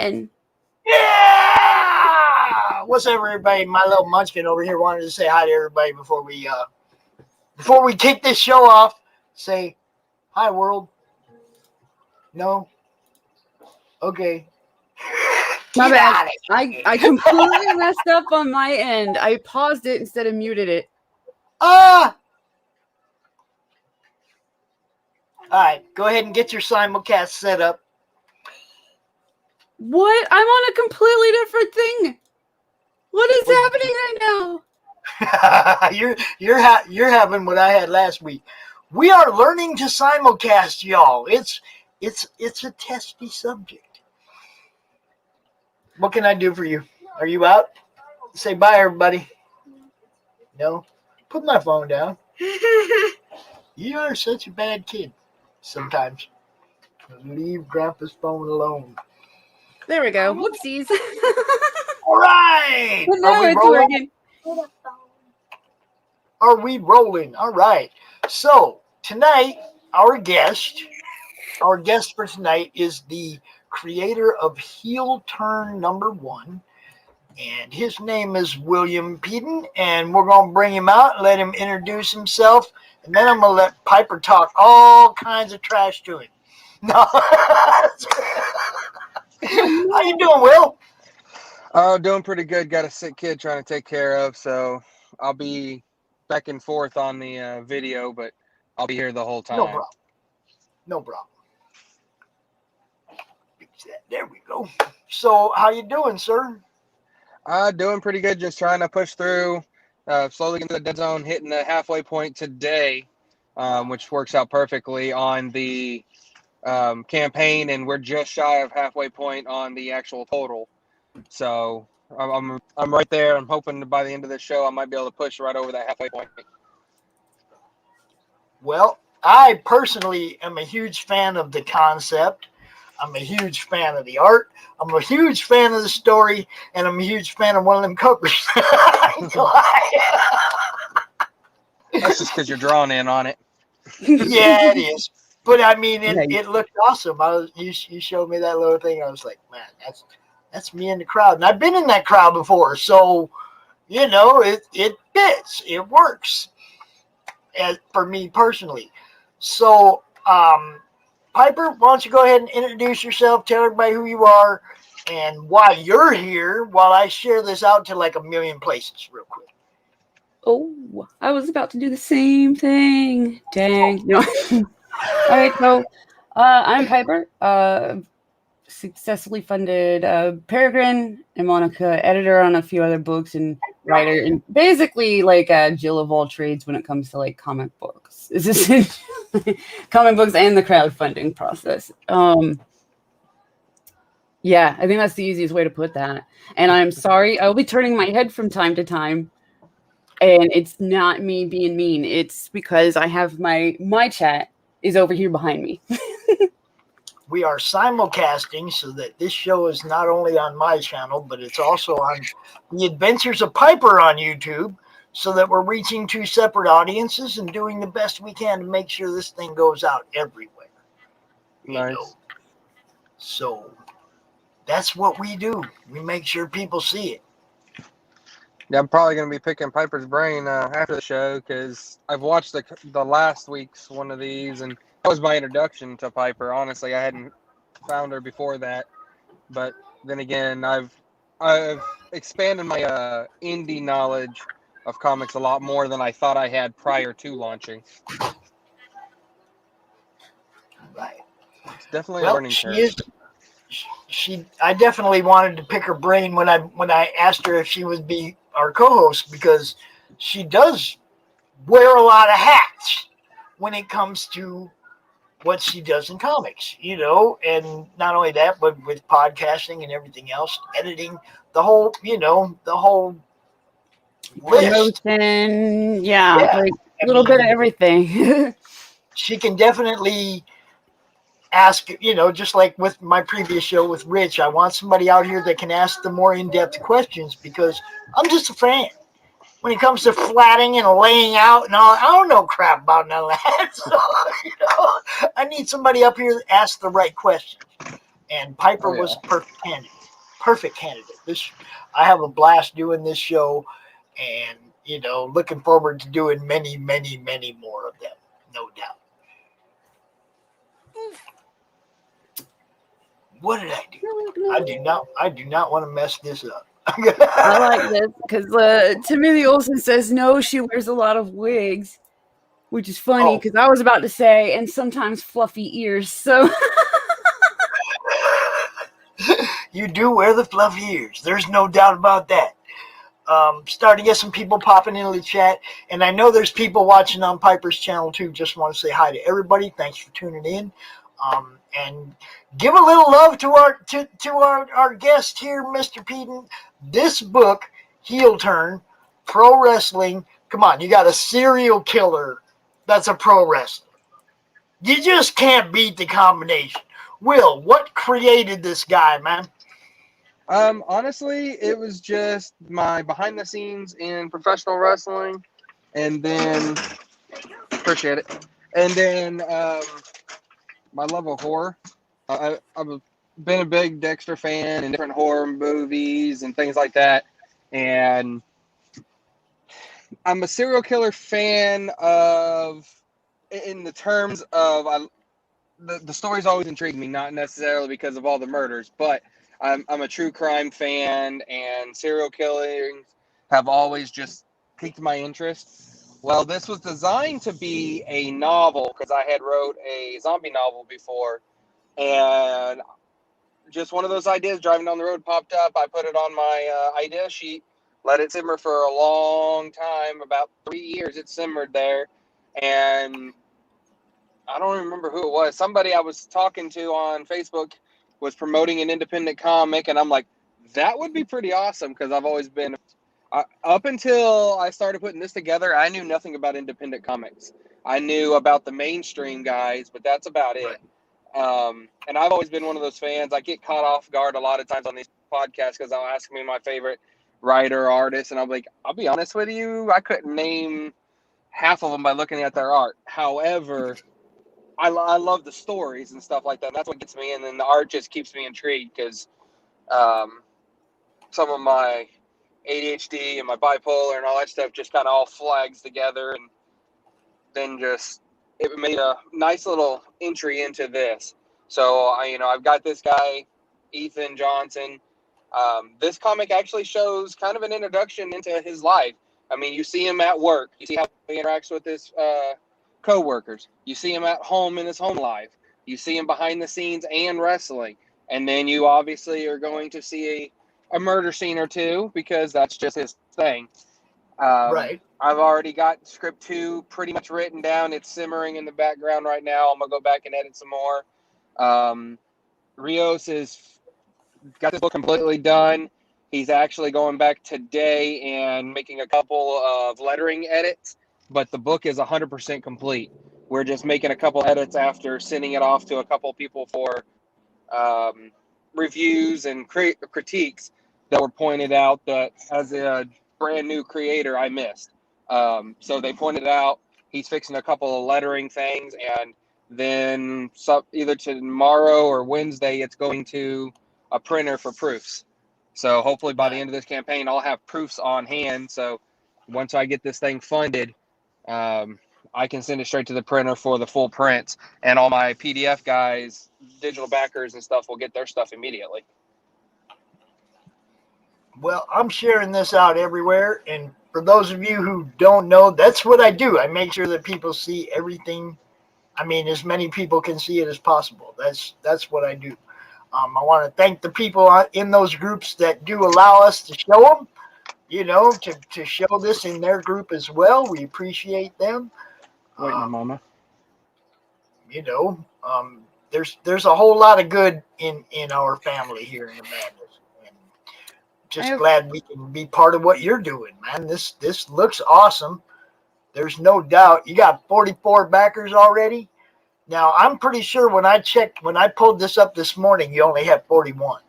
button. Yeah! What's up, everybody? My little munchkin over here wanted to say hi to everybody before we kick this show off. Say hi, world. No? Okay. My bad. I completely messed up on my end. I paused it instead of muted it. All right, go ahead and get your simulcast set up. What? I'm on a completely different thing. What is happening right now? you're having what I had last week. We are learning to simulcast, y'all. It's a testy subject. What can I do for you? Are you out? Say bye, everybody. No? Put my phone down. You are such a bad kid sometimes. Leave Grandpa's phone alone. There we go. Whoopsies. All right. Well, now it's working. Are we rolling? All right. So tonight, our guest for tonight is the creator of Heelturn #1, and his name is Will Peden, and we're going to bring him out and let him introduce himself, and then I'm going to let Piper talk all kinds of trash to him. No. How you doing, Will? Oh, doing pretty good. Got a sick kid trying to take care of, so I'll be back and forth on the video, but I'll be here the whole time. No problem. There we go. So, how you doing, sir? Doing pretty good. Just trying to push through, slowly into the dead zone, hitting the halfway point today, which works out perfectly on the campaign, and we're just shy of halfway point on the actual total. So I'm right there. I'm hoping by the end of the show I might be able to push right over that halfway point. Well, I personally am a huge fan of the concept. I'm a huge fan of the art. I'm a huge fan of the story, and I'm a huge fan of one of them covers. That's just because you're drawn in on it. Yeah, it is. But I mean, it looked awesome. You showed me that little thing. I was like, man, that's me in the crowd, and I've been in that crowd before. So, you know, it fits. It works. For me personally. So, Piper, why don't you go ahead and introduce yourself, tell everybody who you are, and why you're here, while I share this out to like 1 million places real quick. Oh, I was about to do the same thing. Dang. No. All right, so I'm Piper. Successfully funded Peregrine and Monica, editor on a few other books, and writer, and basically like Jill of all trades when it comes to like comic books. Is this comic books and the crowdfunding process? Yeah, I think that's the easiest way to put that. And I'm sorry, I will be turning my head from time to time, and it's not me being mean. It's because I have my chat is over here behind me. We are simulcasting so that this show is not only on my channel, but it's also on The Adventures of Piper on YouTube, so that we're reaching 2 separate audiences and doing the best we can to make sure this thing goes out everywhere. Nice. You know? So that's what we do. We make sure people see it. Yeah, I'm probably going to be picking Piper's brain after the show, because I've watched the last week's one of these, and that was my introduction to Piper. Honestly, I hadn't found her before that, but then again, I've expanded my indie knowledge of comics a lot more than I thought I had prior to launching. Right. It's definitely a learning curve. I definitely wanted to pick her brain when I asked her if she would be our co-host, because she does wear a lot of hats when it comes to what she does in comics, you know, and not only that, but with podcasting and everything else, editing, the whole list. Promotion, yeah, like a little bit of everything. She can definitely ask, you know, just like with my previous show with Rich, I want somebody out here that can ask the more in-depth questions, because I'm just a fan. When it comes to flatting and laying out and all, I don't know crap about none of that. So, you know, I need somebody up here that asks the right questions. And Piper was a perfect candidate. perfect candidate. I have a blast doing this show, and looking forward to doing many, many, many more of them, no doubt. What did I do? I do not want to mess this up. I like this because Timothy Olsen says no, she wears a lot of wigs, which is funny because I was about to say, and sometimes fluffy ears. So you do wear the fluffy ears. There's no doubt about that. Starting to get some people popping into the chat, and I know there's people watching on Piper's channel too. Just want to say hi to everybody. Thanks for tuning in, and give a little love to our guest here, Mr. Peden. This book, Heelturn, Pro Wrestling. Come on, you got a serial killer that's a pro wrestler. You just can't beat the combination. Will, what created this guy, man? Honestly, it was just my behind the scenes in professional wrestling, and then appreciate it, and then my love of horror. I've been a big Dexter fan and different horror movies and things like that, and I'm a serial killer fan of, in the terms of, the stories always intrigued me, not necessarily because of all the murders, but I'm a true crime fan, and serial killings have always just piqued my interest. Well, this was designed to be a novel because I had wrote a zombie novel before, and just one of those ideas driving down the road popped up. I put it on my idea sheet, let it simmer for a long time, about 3 years it simmered there, and I don't remember who it was. Somebody I was talking to on Facebook was promoting an independent comic, and I'm like, that would be pretty awesome because I've always been, up until I started putting this together, I knew nothing about independent comics. I knew about the mainstream guys, but that's about it. And I've always been one of those fans. I get caught off guard a lot of times on these podcasts because they'll ask me my favorite writer or artist, and I'm like, I'll be honest with you, I couldn't name half of them by looking at their art. However, I love the stories and stuff like that. And that's what gets me. And then the art just keeps me intrigued because some of my ADHD and my bipolar and all that stuff just kind of all flags together. And then just, it made a nice little entry into this. So, I've got this guy, Ethan Johnson. This comic actually shows kind of an introduction into his life. I mean, you see him at work. You see how he interacts with his co-workers. You see him at home in his home life. You see him behind the scenes and wrestling. And then you obviously are going to see a murder scene or two because that's just his thing. Right. I've already got script 2 pretty much written down. It's simmering in the background right now. I'm going to go back and edit some more. Rios has got this book completely done. He's actually going back today and making a couple of lettering edits, but the book is 100% complete. We're just making a couple edits after sending it off to a couple people for reviews and critiques that were pointed out that as a brand new creator I missed. So they pointed out he's fixing a couple of lettering things, and then either tomorrow or Wednesday it's going to a printer for proofs. So hopefully by the end of this campaign, I'll have proofs on hand. So once I get this thing funded, I can send it straight to the printer for the full prints, and all my PDF guys, digital backers and stuff will get their stuff immediately. Well, I'm sharing this out everywhere, and for those of you who don't know, that's what I do. I make sure that people see everything. I mean, as many people can see it as possible. That's what I do. I want to thank the people in those groups that do allow us to show them, to show this in their group as well. We appreciate them. Waiting a moment. There's a whole lot of good in our family here in the Madness. And just glad we can be part of what you're doing, man. This looks awesome. There's no doubt. You got 44 backers already. Now, I'm pretty sure when I pulled this up this morning, you only had 41.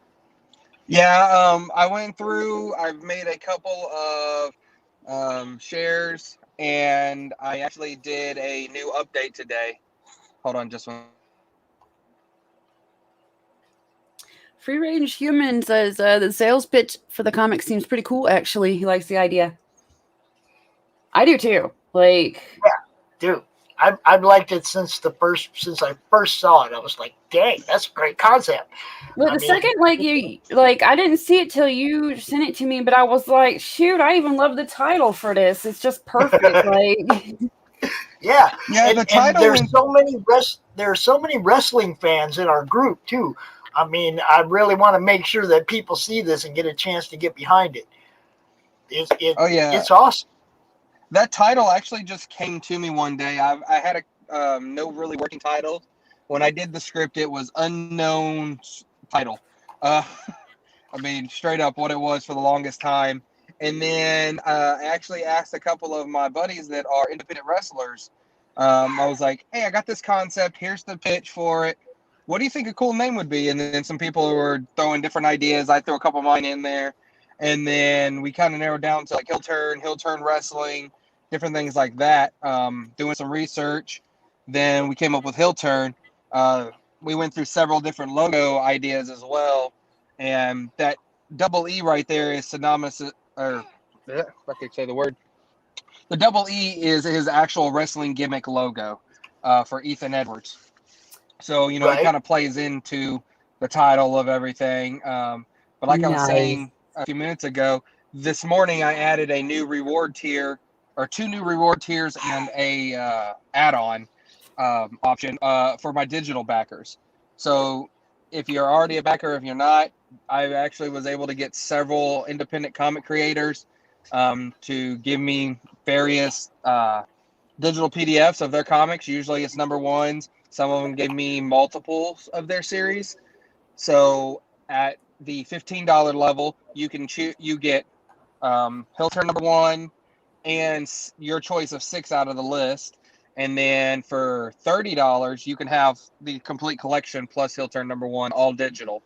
Yeah, I went through, I've made a couple of shares, and I actually did a new update today. Hold on just one. Free Range Human says the sales pitch for the comic seems pretty cool. Actually, he likes the idea. I do too. Like, yeah, dude, I've liked it since I first saw it. I was like, dang, that's a great concept. but the second, like I didn't see it till you sent it to me, but I was like, shoot, I even love the title for this. It's just perfect. Like, yeah, the title. There are so many wrestling fans in our group too. I mean, I really want to make sure that people see this and get a chance to get behind it. It's awesome. That title actually just came to me one day. I had a no really working title. When I did the script, it was unknown title. I mean, straight up what it was for the longest time. And then I actually asked a couple of my buddies that are independent wrestlers. I was like, hey, I got this concept. Here's the pitch for it. What do you think a cool name would be? And then some people were throwing different ideas. I threw a couple of mine in there. And then we kind of narrowed down to like Heelturn Wrestling, different things like that. Doing some research. Then we came up with Heelturn. We went through several different logo ideas as well. And that double E right there is synonymous, or if I could say the word. The double E is his actual wrestling gimmick logo for Ethan Edwards. So, it kind of plays into the title of everything. But like I was saying a few minutes ago, this morning I added a new reward tier, or 2 new reward tiers and a add-on option for my digital backers. So if you're already a backer, if you're not, I actually was able to get several independent comic creators to give me various digital PDFs of their comics. Usually it's number ones. Some of them gave me multiples of their series. So at the $15 level, you can you get Heelturn number 1 and your choice of 6 out of the list. And then for $30, you can have the complete collection plus Heelturn number 1, all digital.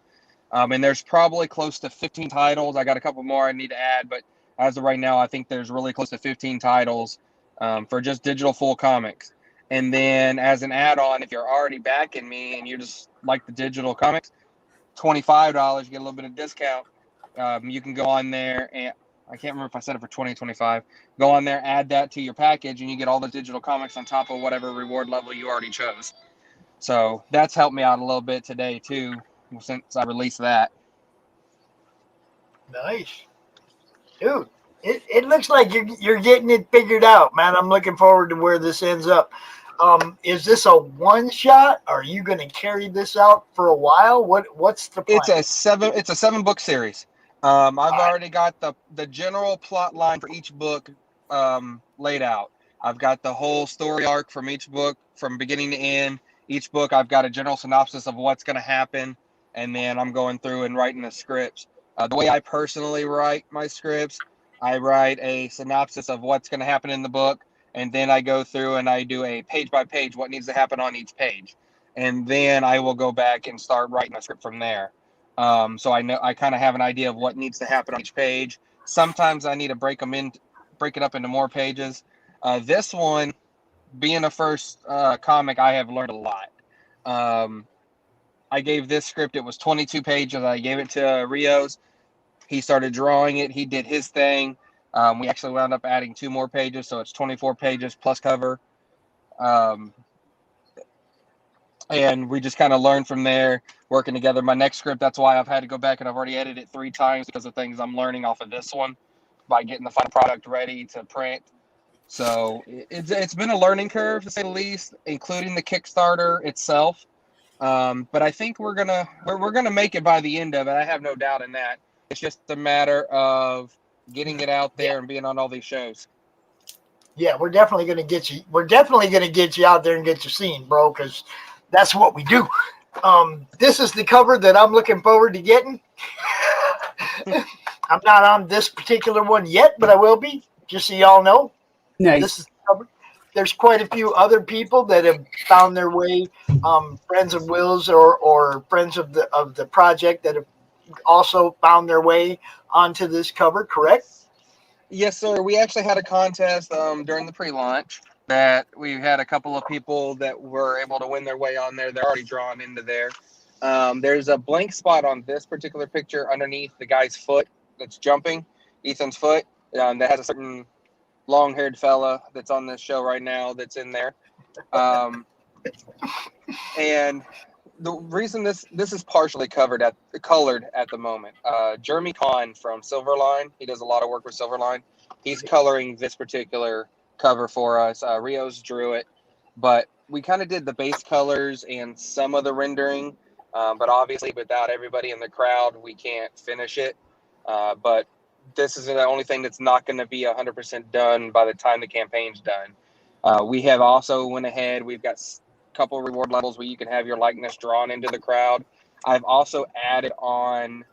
And there's probably close to 15 titles. I got a couple more I need to add, but as of right now, I think there's really close to 15 titles for just digital full comics. And then as an add-on, if you're already backing me and you just like the digital comics, $25, you get a little bit of discount. You can go on there, and I can't remember if I said it for 20, 25. Go on there, add that to your package, and you get all the digital comics on top of whatever reward level you already chose. So that's helped me out a little bit today, too, since I released that. Nice. Dude, it looks like you're getting it figured out, man. I'm looking forward to where this ends up. Is this a one shot? Are you going to carry this out for a while? What's the plan? It's a 7-book series. I've already got the general plot line for each book laid out. I've got the whole story arc from each book from beginning to end. Each book, I've got a general synopsis of what's going to happen, and then I'm going through and writing the scripts. The way I personally write my scripts, I write a synopsis of what's going to happen in the book, and then I go through and I do a page by page what needs to happen on each page. And then I will go back and start writing a script from there. So I kind of have an idea of what needs to happen on each page. Sometimes I need to break it up into more pages. This one, being a first comic, I have learned a lot. I gave this script, it was 22 pages. I gave it to Rios. He started drawing it. He did his thing. We actually wound up adding 2 more pages, so it's 24 pages plus cover. And we just kind of learned from there, working together. My next script, that's why I've had to go back and I've already edited it 3 times because of things I'm learning off of this one by getting the final product ready to print. So it's been a learning curve, to say the least, including the Kickstarter itself. But I think we're gonna make it by the end of it. I have no doubt in that. It's just a matter of getting it out there and being on all these shows. Yeah, we're definitely gonna get you. We're definitely gonna get you out there and get you seen, bro, because that's what we do. This is the cover that I'm looking forward to getting. I'm not on this particular one yet, but I will be, just so y'all know. Nice. This is the cover. There's quite a few other people that have found their way, friends of Will's or friends of the project that have also found their way onto this cover, correct? Yes, sir. We actually had a contest during the pre-launch that we had a couple of people that were able to win their way on there. They're already drawn into there. There's a blank spot on this particular picture underneath the guy's foot that's jumping, Ethan's foot. That has a certain long-haired fella that's on this show right now that's in there. And the reason this is partially colored at the moment. Jeremy Kahn from Silverline, he does a lot of work with Silverline. He's coloring this particular cover for us. Rios drew it, but we kind of did the base colors and some of the rendering. But obviously, without everybody in the crowd, we can't finish it. But this is the only thing that's not going to be 100% done by the time the campaign's done. We have also went ahead. We've got a couple reward levels where you can have your likeness drawn into the crowd. I've also added on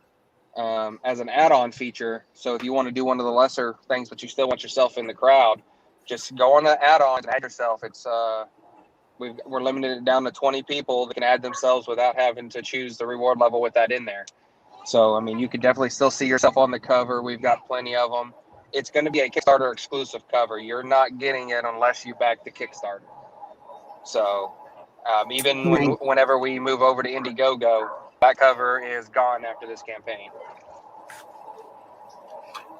as an add-on feature. So if you want to do one of the lesser things, but you still want yourself in the crowd, just go on the add-ons and add yourself. It's we're limited it down to 20 people that can add themselves without having to choose the reward level with that in there. So, I mean, you could definitely still see yourself on the cover. We've got plenty of them. It's going to be a Kickstarter exclusive cover. You're not getting it unless you back the Kickstarter. So, whenever we move over to Indiegogo, that cover is gone after this campaign.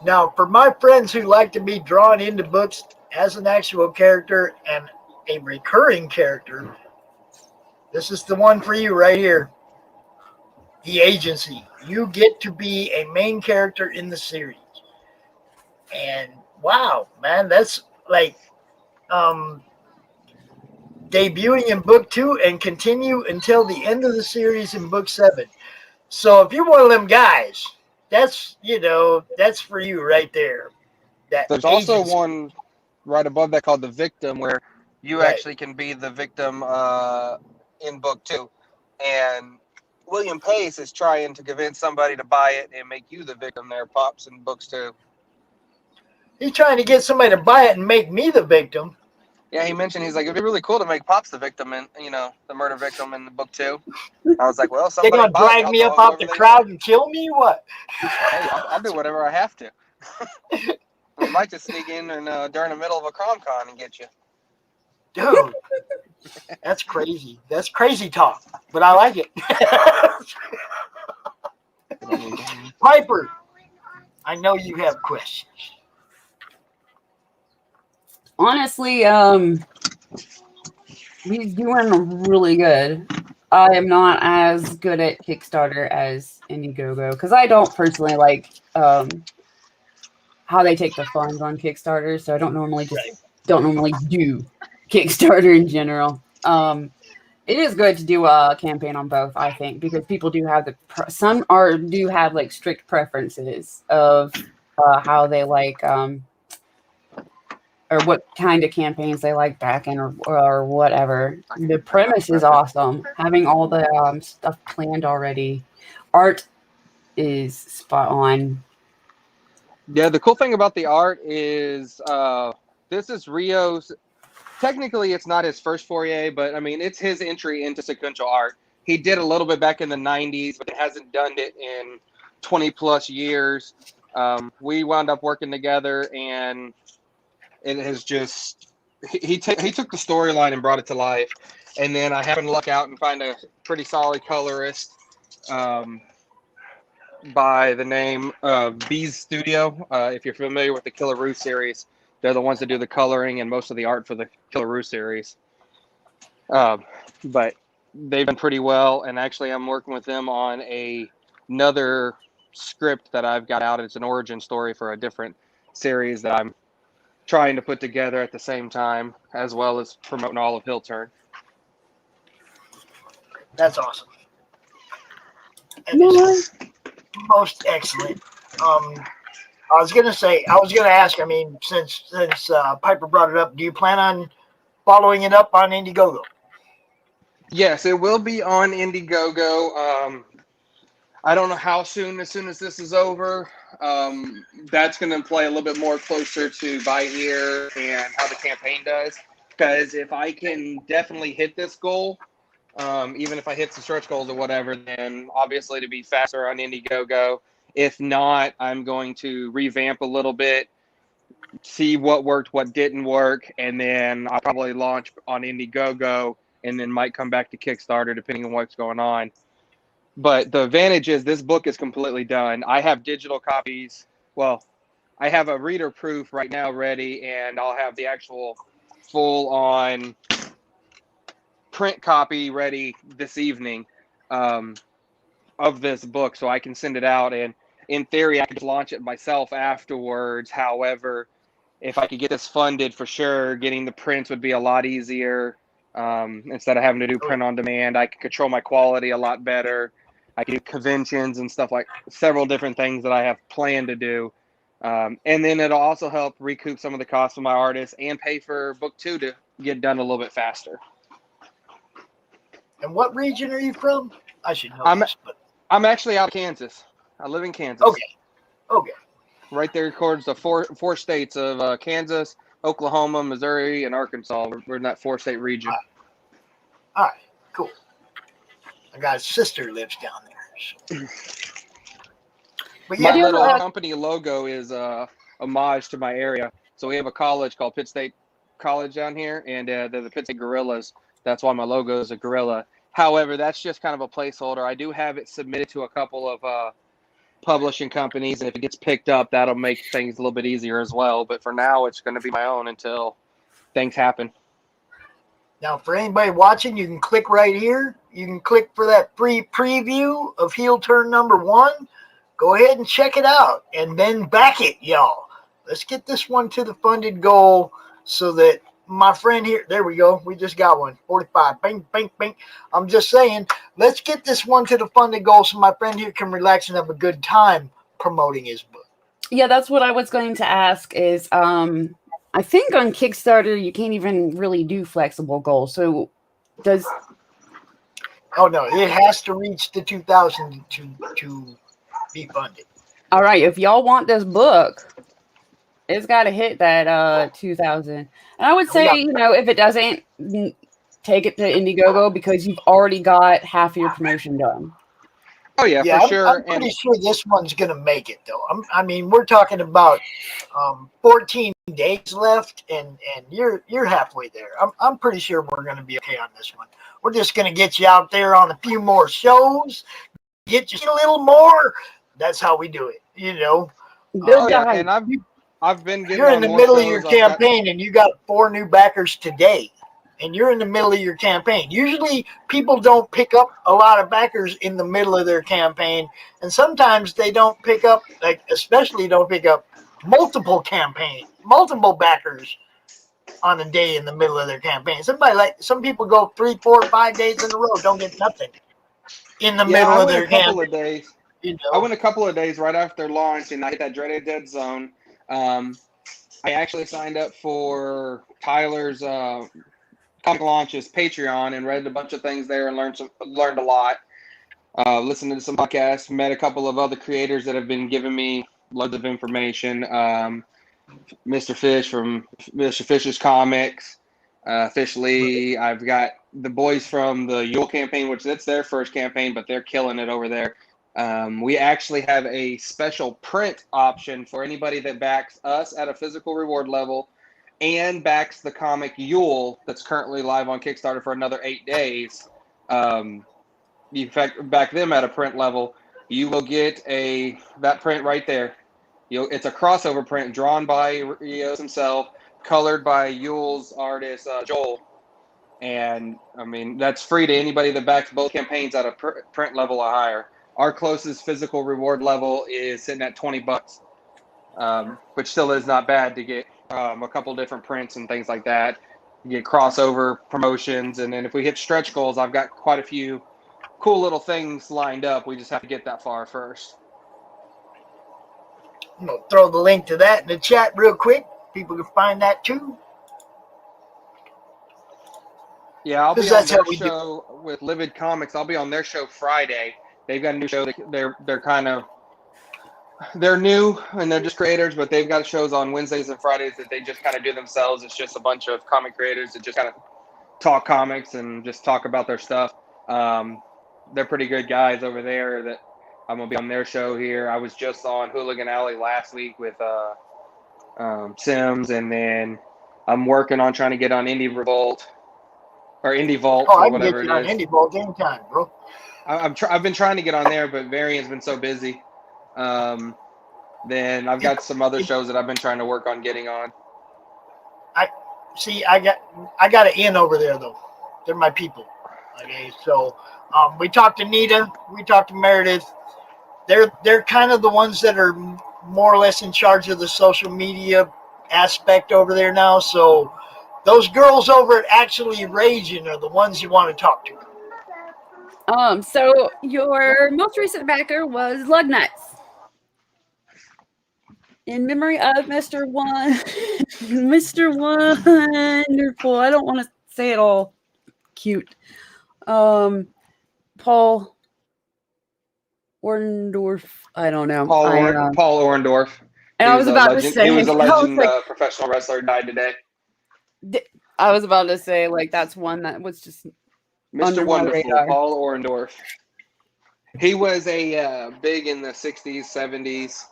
Now, for my friends who like to be drawn into books as an actual character and a recurring character, this is the one for you right here. The Agency. You get to be a main character in the series. And wow, man, that's like debuting in book 2 and continue until the end of the series in book 7. So if you're one of them guys, that's for you right there. There's also one right above that called The Victim, where you actually can be the victim in book 2. And William Pace is trying to convince somebody to buy it and make you the victim there, Pops, in books 2. He's trying to get somebody to buy it and make me the victim. Yeah, he mentioned, he's like, it'd be really cool to make Pops the victim and, the murder victim in the book 2. I was like, well, somebody they're going to drag me up out the crowd and kill me? What? Hey, I'll do whatever I have to. We might just sneak in and during the middle of a Con and get you. Dude, that's crazy. That's crazy talk, but I like it. Piper, I know you have questions. Honestly, he's doing really good. I am not as good at Kickstarter as Indiegogo because I don't personally like how they take the funds on Kickstarter, so I don't normally do Kickstarter in general. It is good to do a campaign on both, I think, because people do have do have like strict preferences of how they like or what kind of campaigns they like backing or whatever. The premise is awesome. Having all the stuff planned already. Art is spot on. Yeah, the cool thing about the art is this is Rio's. Technically, it's not his first foray, but I mean, it's his entry into sequential art. He did a little bit back in the 90s, but hasn't done it in 20 plus years. We wound up working together, and it has just he took the storyline and brought it to life. And then I happened to luck out and find a pretty solid colorist by the name of Bees Studio. If you're familiar with the Killer Roo series, they're the ones that do the coloring and most of the art for the Killer Roo series. But they've done pretty well, and actually I'm working with them on another script that I've got out. It's an origin story for a different series that I'm trying to put together at the same time, as well as promoting all of Heelturn. That's awesome. And it's most excellent. I was gonna ask. I mean, since Piper brought it up, do you plan on following it up on Indiegogo? Yes, it will be on Indiegogo. I don't know how soon. As soon as this is over, that's going to play a little bit more closer to by ear and how the campaign does. Because if I can definitely hit this goal, even if I hit some stretch goals or whatever, then obviously to be faster on Indiegogo. If not, I'm going to revamp a little bit, see what worked, what didn't work, and then I'll probably launch on Indiegogo and then might come back to Kickstarter depending on what's going on. But the advantage is this book is completely done. I have digital copies. Well, I have a reader proof right now ready, and I'll have the actual full on print copy ready this evening of this book, so I can send it out. And in theory, I could launch it myself afterwards. However, if I could get this funded, for sure, getting the prints would be a lot easier. Instead of having to do print on demand, I could control my quality a lot better. I could do conventions and stuff, like several different things that I have planned to do. And then it'll also help recoup some of the costs of my artists and pay for book 2 to get done a little bit faster. And what region are you from? I should know this, but I'm actually out of Kansas. I live in Kansas. Okay. Right there towards the four states of Kansas, Oklahoma, Missouri, and Arkansas. We're in that 4-state region. All right, cool. I got a sister who lives down there. So. But my little company logo is homage to my area. So we have a college called Pitt State College down here, and they're the Pitt State Gorillas. That's why my logo is a gorilla. However, that's just kind of a placeholder. I do have it submitted to a couple of publishing companies, and if it gets picked up, that'll make things a little bit easier as well. But for now, it's going to be my own until things happen. Now, for anybody watching, you can click right here. You can click for that free preview of Heelturn #1. Go ahead and check it out, and then back it, y'all. Let's get this one to the funded goal so that my friend here, there we go. We just got one, 45. Bing, bing, bing. I'm just saying, let's get this one to the funded goal so my friend here can relax and have a good time promoting his book. Yeah, that's what I was going to ask is, I think on Kickstarter, you can't even really do flexible goals. So does... Oh, no, it has to reach the 2,000 to be funded. All right, if y'all want this book, it's got to hit that 2,000. And I would say, if it doesn't, take it to Indiegogo because you've already got half of your promotion done. Oh, yeah, for sure. I'm pretty sure this one's going to make it, though. I mean, we're talking about 14 days left, and you're halfway there. I'm pretty sure we're going to be okay on this one. We're just going to get you out there on a few more shows, get you a little more. That's how we do it, And I've been getting. You're in the middle of your campaign, and you got 4 new backers today. And you're in the middle of your campaign. Usually people don't pick up a lot of backers in the middle of their campaign. And sometimes they don't pick up, especially don't pick up multiple backers on a day in the middle of their campaign. Some people go 3, 4, 5 days in a row, don't get nothing in the middle of their campaign. I went a couple of days right after launch, and I hit that dreaded dead zone. I actually signed up for Tyler's comic launches Patreon and read a bunch of things there and learned a lot. Listened to some podcasts, met a couple of other creators that have been giving me loads of information. Mr. Fish from Mr. Fish's Comics, Fish Lee. I've got the boys from the Yule campaign, which that's their first campaign, but they're killing it over there. We actually have a special print option for anybody that backs us at a physical reward level and backs the comic Yule that's currently live on Kickstarter for another 8 days. You back them at a print level, you will get that print right there. It's a crossover print drawn by Rios himself, colored by Yule's artist, Joel. And, I mean, that's free to anybody that backs both campaigns at a print level or higher. Our closest physical reward level is sitting at $20, which still is not bad to get a couple different prints and things like that. You get crossover promotions, and then if we hit stretch goals, I've got quite a few cool little things lined up. We just have to get that far first. I'm going to throw the link to that in the chat real quick. People can find that too. Yeah, I'll be on their show with Livid Comics. I'll be on their show Friday. They've got a new show. They're new and they're just creators, but they've got shows on Wednesdays and Fridays that they just kind of do themselves. It's just a bunch of comic creators that just kind of talk comics and just talk about their stuff. They're pretty good guys over there that I'm going to be on their show here. I was just on Hooligan Alley last week with Sims, and then I'm working on trying to get on Indie Vault or whatever it is. I can get you on Indie Vault anytime, bro. I've been trying to get on there, but Variant's been so busy. Then I've got some other shows that I've been trying to work on getting on. I got an in over there though. They're my people. Okay, so we talked to Nita, we talked to Meredith. They're kind of the ones that are more or less in charge of the social media aspect over there now. So those girls over at Actually Raging are the ones you want to talk to. So your most recent backer was Lug Nuts. In memory of Mr. Mr. Wonderful. I don't want to say it all cute. Paul Orndorff. I don't know. Paul Orndorff. And I was about to say he was a legend professional wrestler, died today. I was about to say, like, that's one that was just Mr. Wonderful, Paul Orndorff. He was a big in the 60s, 70s,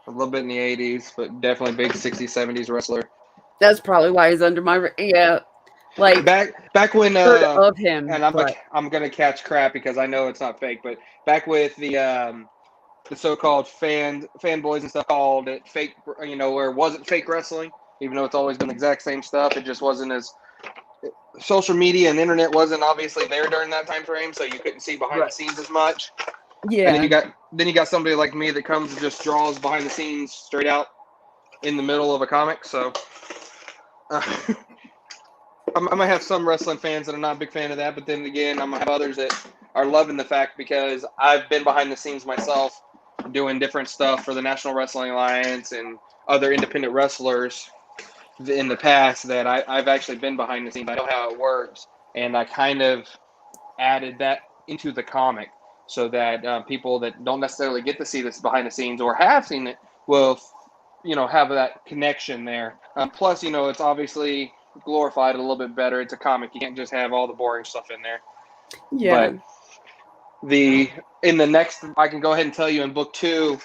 a little bit in the 80s, but definitely big 60s, 70s wrestler. That's probably why he's under my like back when of him. And I'm gonna catch crap because I know it's not fake, but back with the so-called fanboys and stuff called it fake, where it wasn't fake wrestling, even though it's always been the exact same stuff. It just wasn't as social media and internet wasn't obviously there during that time frame, so you couldn't see behind the scenes as much. Yeah. And then you got somebody like me that comes and just draws behind the scenes straight out in the middle of a comic. So I might have some wrestling fans that are not a big fan of that, but then again, I'm gonna have others that are loving the fact because I've been behind the scenes myself doing different stuff for the National Wrestling Alliance and other independent wrestlers in the past that I've actually been behind the scenes. I know how it works, and I kind of added that into the comic so that people that don't necessarily get to see this behind the scenes or have seen it will, have that connection there. Plus, it's obviously glorified a little bit better. It's a comic. You can't just have all the boring stuff in there. Yeah. But in the next, I can go ahead and tell you in book 2,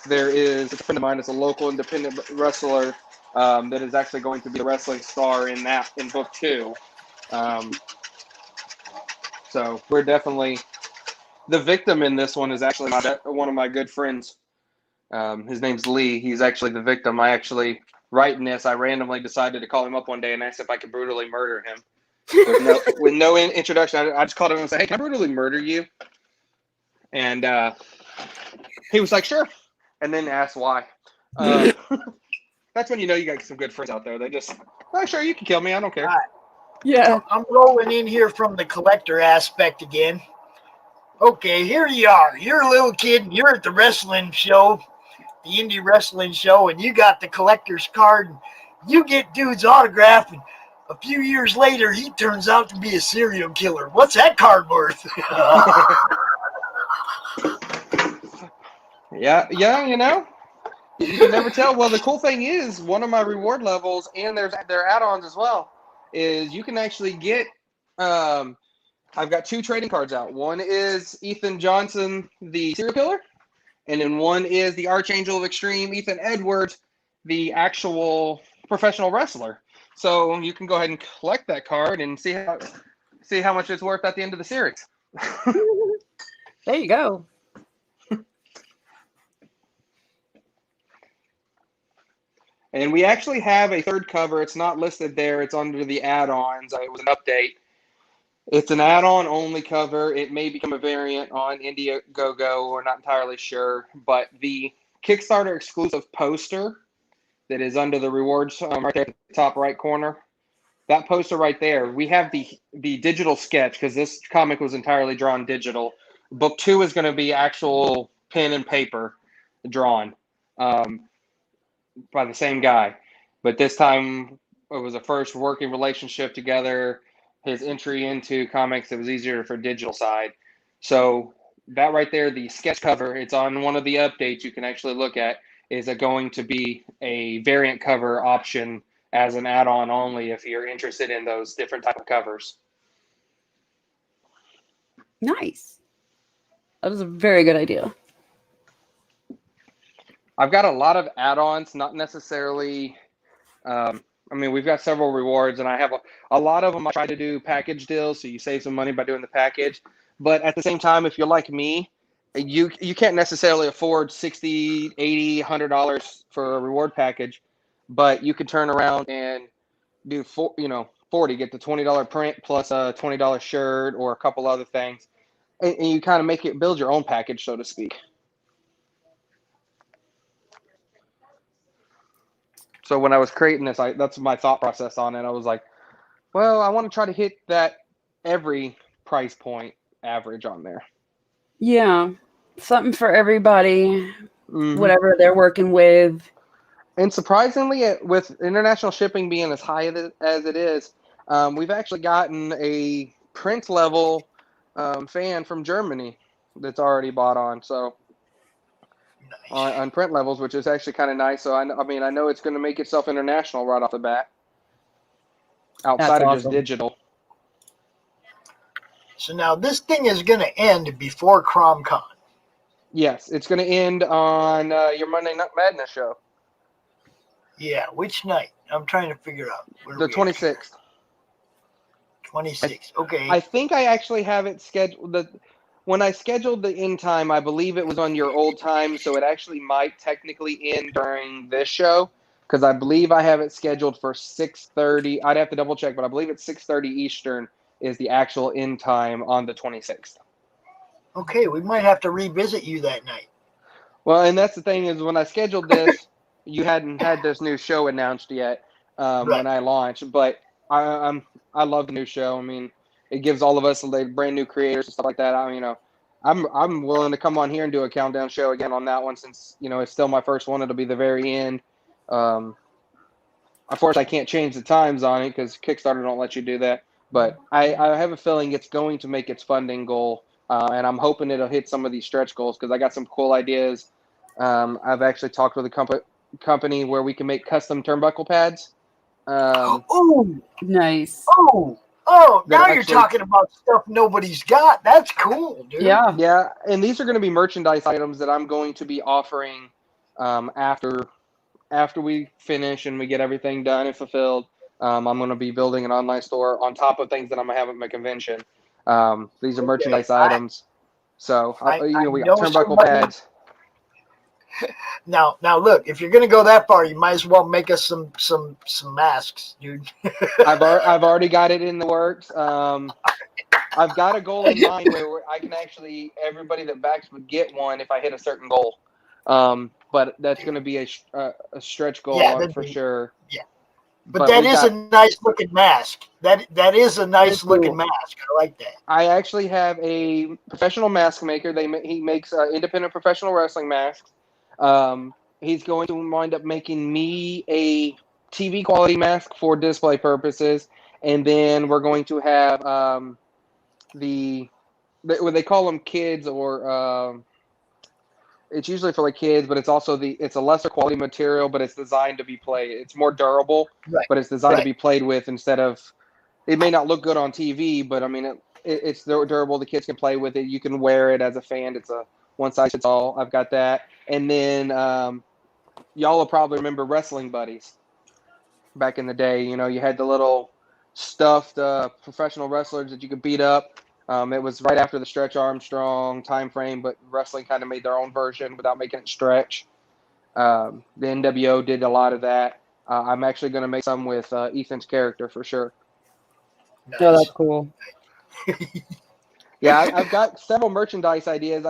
there is a friend of mine that's a local independent wrestler that is actually going to be a wrestling star in book 2. So we're definitely the victim in this one is actually one of my good friends. His name's Lee. He's actually the victim. Writing this, I randomly decided to call him up one day and asked if I could brutally murder him. With no introduction, I just called him and said, "Hey, can I brutally murder you?" And he was like, "Sure," and then asked why. That's when you know you got some good friends out there. They just, "Oh, sure, you can kill me. I don't care." Right. Yeah. I'm rolling in here from the collector aspect again. Okay, here you are. You're a little kid, and you're at the wrestling show, the indie wrestling show, and you got the collector's card, and you get dude's autograph, and a few years later, he turns out to be a serial killer. What's that card worth? Yeah, you can never tell. Well, the cool thing is, one of my reward levels, and their add-ons as well, is you can actually get I've got 2 trading cards out. One is Ethan Johnson, the serial killer, and then one is the Archangel of Extreme, Ethan Edwards, the actual professional wrestler. So you can go ahead and collect that card and see how much it's worth at the end of the series. There you go. And we actually have a third cover. It's not listed there. It's under the add-ons. It was an update. It's an add-on only cover. It may become a variant on Indiegogo. We're not entirely sure. But the Kickstarter exclusive poster that is under the rewards right there at the top right corner, that poster right there, we have the digital sketch because this comic was entirely drawn digital. Book 2 is going to be actual pen and paper drawn by the same guy. But this time it was a first working relationship together. His entry into comics, it was easier for digital side. So that right there, the sketch cover, it's on one of the updates you can actually look at, is going to be a variant cover option as an add-on only if you're interested in those different type of covers. Nice. That was a very good idea. I've got a lot of add-ons, not necessarily we've got several rewards, and I have a lot of them. I try to do package deals, so you save some money by doing the package. But at the same time, if you're like me, you can't necessarily afford $60, $80, $100 for a reward package, but you could turn around and do 40, get the $20 print plus a $20 shirt or a couple other things, and you kind of build your own package, so to speak. So when I was creating this, that's my thought process on it. I was like, well, I want to try to hit that every price point average on there. Yeah, something for everybody, Mm-hmm. whatever they're working with. And surprisingly, with international shipping being as high as it is, we've actually gotten a print level fan from Germany that's already bought on. So Nice. on print levels, which is actually kind of nice. So I know it's going to make itself international right off the bat, outside of just digital. So now this thing is going to end before CromCon. Yes, it's going to end on your Monday Night Madness show. Yeah, which night? I'm trying to figure out. The 26th. 26th. Okay. I think I actually have it scheduled. When I scheduled the end time, I believe it was on your old time, so it actually might technically end during this show, because I believe I have it scheduled for 6:30. I'd have to double check, but I believe it's 6:30 Eastern is the actual end time on the 26th. Okay, we might have to revisit you that night. Well, and that's the thing is, when I scheduled this, you hadn't had this new show announced yet when I launched, but I love the new show. I mean, it gives all of us brand new creators and stuff like that. I'm willing to come on here and do a countdown show again on that one, since it's still my first one. It'll be the very end. Unfortunately, I can't change the times on it because Kickstarter don't let you do that. But I have a feeling it's going to make its funding goal, and I'm hoping it'll hit some of these stretch goals, because I got some cool ideas. I've actually talked with a company where we can make custom turnbuckle pads. Oh, nice. Oh, now you're talking about stuff nobody's got. That's cool, dude. Yeah, and these are going to be merchandise items that I'm going to be offering after we finish and we get everything done and fulfilled. I'm going to be building an online store on top of things that I'm going to have at my convention. These are merchandise items. So we got turnbuckle pads. Now, look, if you're going to go that far, you might as well make us some masks, dude. I've already got it in the works. I've got a goal in mind where I can actually, everybody that backs would get one if I hit a certain goal. But that's going to be a stretch goal for sure. Yeah. But that is a nice looking mask. That is a nice looking mask. I like that. I actually have a professional mask maker. He makes independent professional wrestling masks. He's going to wind up making me a TV quality mask for display purposes, and then we're going to have what they call them kids, or it's usually for the kids, but it's also it's a lesser quality material, but it's designed to be played. It's more durable, but it's designed to be played with instead of. It may not look good on TV, but I mean it's durable. The kids can play with it. You can wear it as a fan. It's a one size fits all. I've got that. And then y'all will probably remember Wrestling Buddies. Back in the day, you had the little stuffed professional wrestlers that you could beat up. It was right after the Stretch Armstrong time frame, but wrestling kind of made their own version without making it stretch. The NWO did a lot of that. I'm actually going to make some with Ethan's character for sure. Nice. Oh, that's cool. Yeah, I've got several merchandise ideas.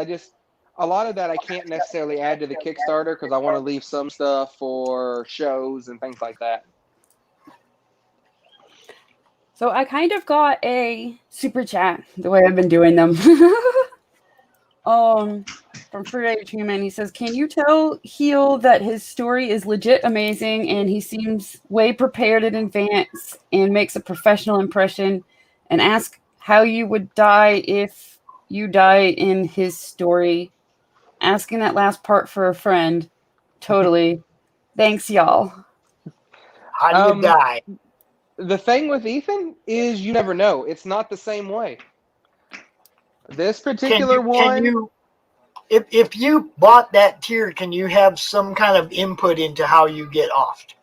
A lot of that I can't necessarily add to the Kickstarter because I want to leave some stuff for shows and things like that. So I kind of got a super chat the way I've been doing them. From Fruit Human, he says, "Can you tell Heel that his story is legit amazing and he seems way prepared in advance and makes a professional impression, and ask how you would die if you die in his story. Asking that last part for a friend. Totally. Thanks, y'all." How do you die? The thing with Ethan is you never know. It's not the same way. This particular one... If you bought that tier, can you have some kind of input into how you get offed?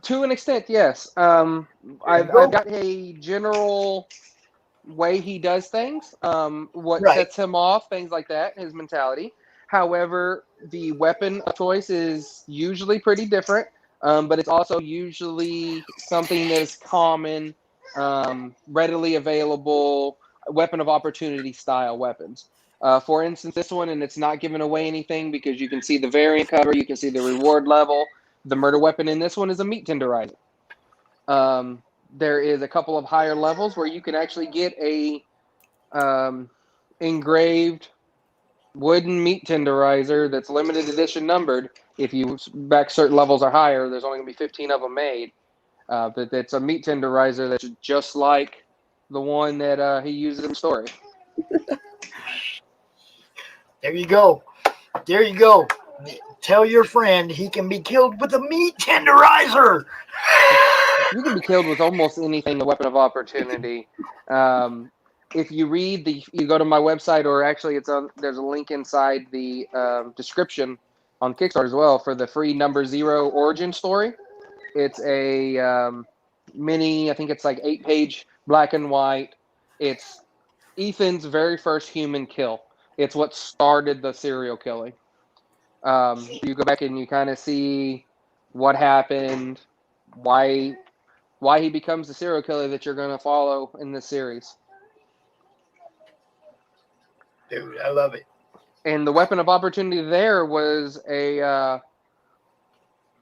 To an extent, yes. I've got a general way he does things, what Right. sets him off, things like that, his mentality. However, the weapon of choice is usually pretty different, but it's also usually something that is common, readily available, weapon of opportunity style weapons. For instance, this one, and it's not giving away anything because you can see the variant cover, you can see the reward level. The murder weapon in this one is a meat tenderizer. There is a couple of higher levels where you can actually get a engraved wooden meat tenderizer that's limited edition numbered. If you back certain levels are higher, there's only going to be 15 of them made. But it's a meat tenderizer that's just like the one that he uses in the story. There you go. There you go. Tell your friend he can be killed with a meat tenderizer. You can be killed with almost anything, a weapon of opportunity. If you read you go to my website, or actually there's a link inside the description on Kickstarter as well for the free number 0 origin story. It's a mini, I think it's like 8-page black and white. It's Ethan's very first human kill. It's what started the serial killing. You go back and you kind of see what happened, why he becomes the serial killer that you're going to follow in this series. Dude, I love it. And the weapon of opportunity there was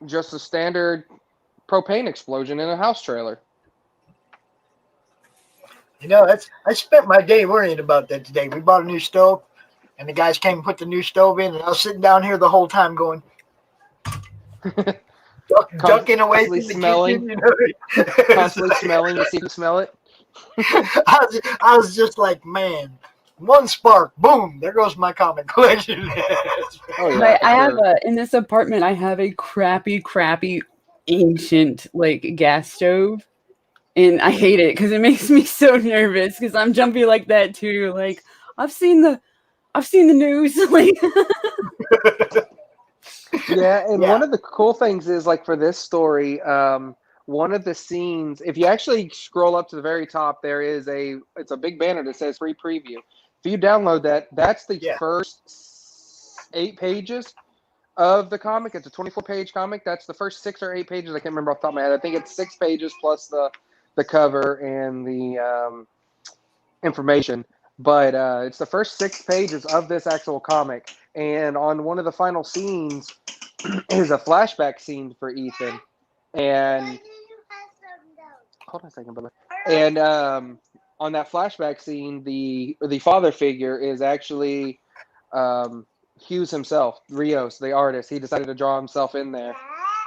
just a standard propane explosion in a house trailer. You know, I spent my day worrying about that today. We bought a new stove, and the guys came and put the new stove in, and I was sitting down here the whole time going, ducking away from the smelling, kitchen. You know? Constantly smelling to see if you smell it. I was just like, man, one spark, boom, there goes my comic collection. Oh, yeah, But I have sure. in this apartment, I have a crappy ancient like gas stove. And I hate it because it makes me so nervous because I'm jumpy like that too. Like I've seen the news. Like Yeah, and Yeah. one of the cool things is, like, for this story, one of the scenes, if you actually scroll up to the very top, it's a big banner that says free preview. If you download that, that's the first 8 pages of the comic. It's a 24-page comic. That's the first 6 or 8 pages. I can't remember off the top of my head. I think it's 6 pages plus the cover and the information. But it's the first 6 pages of this actual comic. And on one of the final scenes is a flashback scene for Ethan. And hold on a second, brother. And on that flashback scene, the father figure is actually Hughes himself, Rios, the artist. He decided to draw himself in there.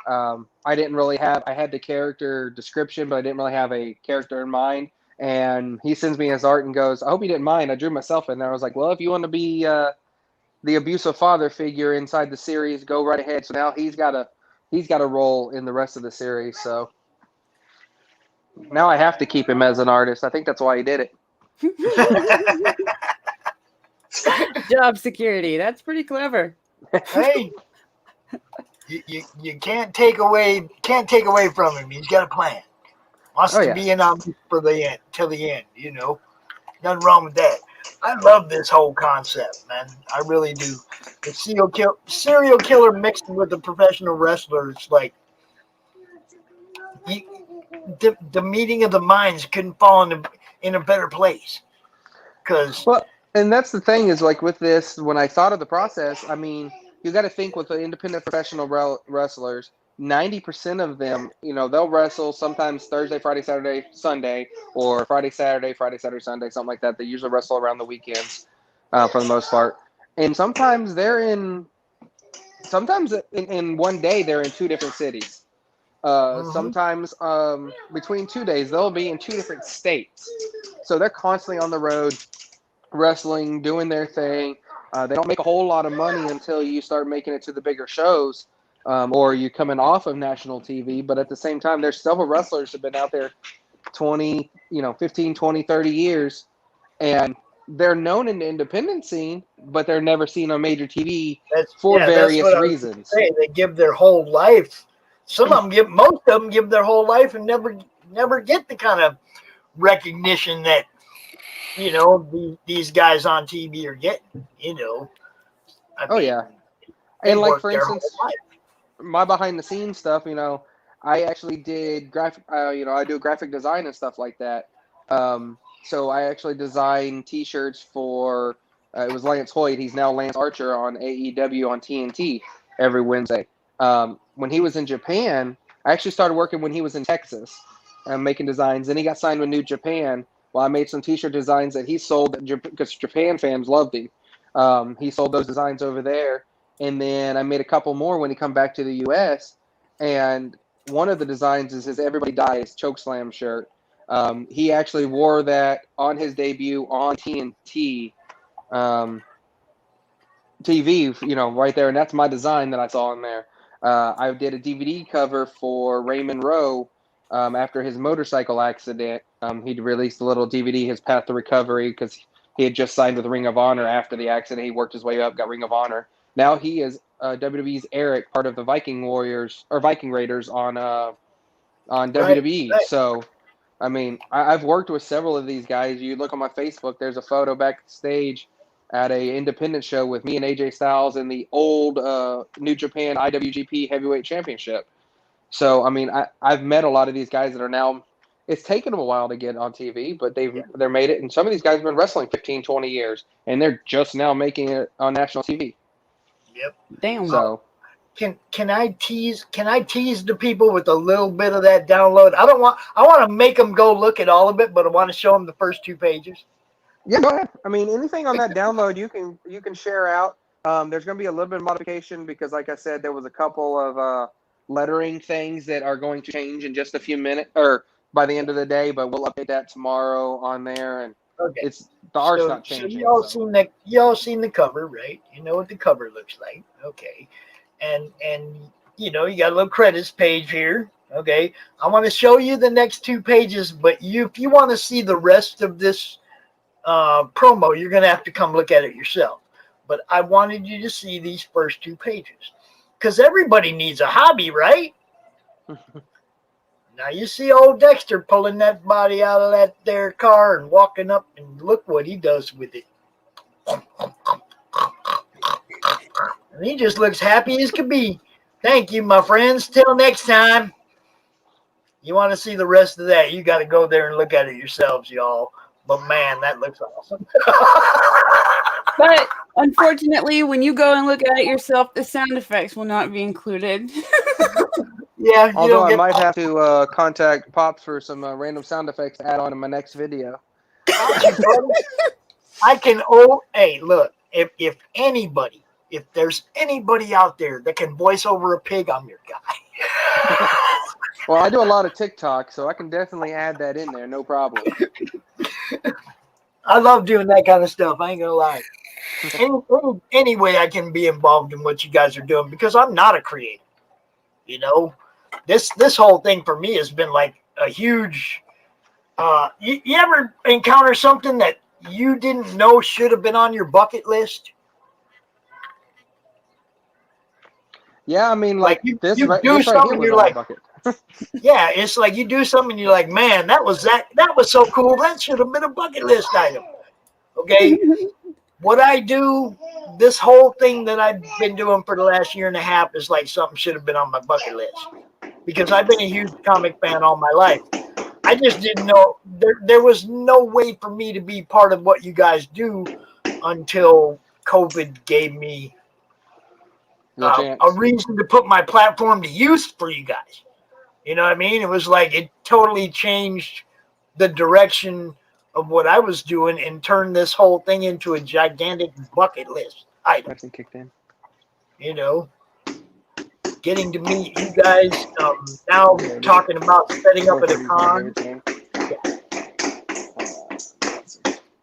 I had the character description, but I didn't really have a character in mind. And he sends me his art and goes, I hope you didn't mind. I drew myself in there. I was like, well, if you want to be the abusive father figure inside the series, go right ahead. So now he's got a role in the rest of the series. So now I have to keep him as an artist. I think that's why he did it. job security. That's pretty clever. Hey, you can't take away from him. He's got a plan. Wants to be in on for the end till the end. You know, nothing wrong with that. I love this whole concept, man. I really do. The serial killer mixed with a professional wrestler. It's like the meeting of the minds couldn't fall in a better place. And that's the thing is, like, with this, when I thought of the process, I mean, you got to think with the independent professional wrestlers, 90% of them, you know, they'll wrestle sometimes Thursday, Friday, Saturday, Sunday, or Friday, Saturday, Sunday, something like that. They usually wrestle around the weekends for the most part. And sometimes in one day, they're in 2 different cities. Sometimes between 2 days, they'll be in 2 different states. So they're constantly on the road, wrestling, doing their thing. They don't make a whole lot of money until you start making it to the bigger shows, or you coming off of national TV. But at the same time, there's several wrestlers who've been out there 15, 20, 30 years, and they're known in the independent scene, but they're never seen on major TV for various reasons. They give their whole life. Most of them give their whole life and never get the kind of recognition that these guys on TV are getting. Yeah. They And like work for their whole instance, life. my behind the scenes stuff, I actually did graphic, I do graphic design and stuff like that. So I actually designed T-shirts for, it was Lance Hoyt. He's now Lance Archer on AEW on TNT every Wednesday. When he was in Japan, I actually started working when he was in Texas, making designs. Then he got signed with New Japan. Well, I made some T-shirt designs that he sold because Japan fans loved him. He sold those designs over there. And then I made a couple more when he come back to the U.S. And one of the designs is his Everybody Dies Chokeslam shirt. He actually wore that on his debut on TNT TV, right there. And that's my design that I saw in there. I did a DVD cover for Raymond Rowe after his motorcycle accident. He'd released a little DVD, his path to recovery, because he had just signed with Ring of Honor after the accident. He worked his way up, got Ring of Honor. Now he is WWE's Eric, part of the Viking Warriors or Viking Raiders on WWE. Right. So, I mean, I've worked with several of these guys. You look on my Facebook, there's a photo backstage at a independent show with me and AJ Styles in the old New Japan IWGP Heavyweight Championship. So, I mean, I've met a lot of these guys that are now. It's taken them a while to get on TV, but they're made it. And some of these guys have been wrestling 15, 20 years, and they're just now making it on national TV. Yep. Damn. So can I tease the people with a little bit of that download? I want to make them go look at all of it, but I want to show them the first 2 pages. yeah, go ahead. I mean, anything on that download you can share out. There's going to be a little bit of modification because, like I said, there was a couple of lettering things that are going to change in just a few minutes or by the end of the day, but we'll update that tomorrow on there. And Okay. it's the art's not changing. So y'all seen the cover, right? You know what the cover looks like. Okay. And you got a little credits page here. Okay. I want to show you the next 2 pages, but if you want to see the rest of this promo, you're going to have to come look at it yourself. But I wanted you to see these first 2 pages because everybody needs a hobby, right? Now you see old Dexter pulling that body out of that there car and walking up, and look what he does with it. And he just looks happy as could be. Thank you, my friends. Till next time. You want to see the rest of that, you got to go there and look at it yourselves, y'all. But man, that looks awesome. But unfortunately, when you go and look at it yourself, the sound effects will not be included. Yeah. Although I might have to contact Pops for some random sound effects to add on in my next video. I can. Hey, look. If there's anybody out there that can voice over a pig, I'm your guy. Well, I do a lot of TikTok, so I can definitely add that in there. No problem. I love doing that kind of stuff. I ain't gonna lie. Any way I can be involved in what you guys are doing because I'm not a creator. This whole thing for me has been like a huge. You ever encounter something that you didn't know should have been on your bucket list? Yeah, I mean, like you this do right something here you're was on like, my bucket. yeah, it's like you do something and you're like, man, that was so cool. That should have been a bucket list item. Okay. What I do, this whole thing that I've been doing for the last year and a half is like something should have been on my bucket list because I've been a huge comic fan all my life. I just didn't know there was no way for me to be part of what you guys do until COVID gave me a reason to put my platform to use for you guys. You know what I mean? It was like it totally changed the direction of what I was doing and turned this whole thing into a gigantic bucket list item. Kicked in. Getting to meet you guys, now talking about setting up at a con.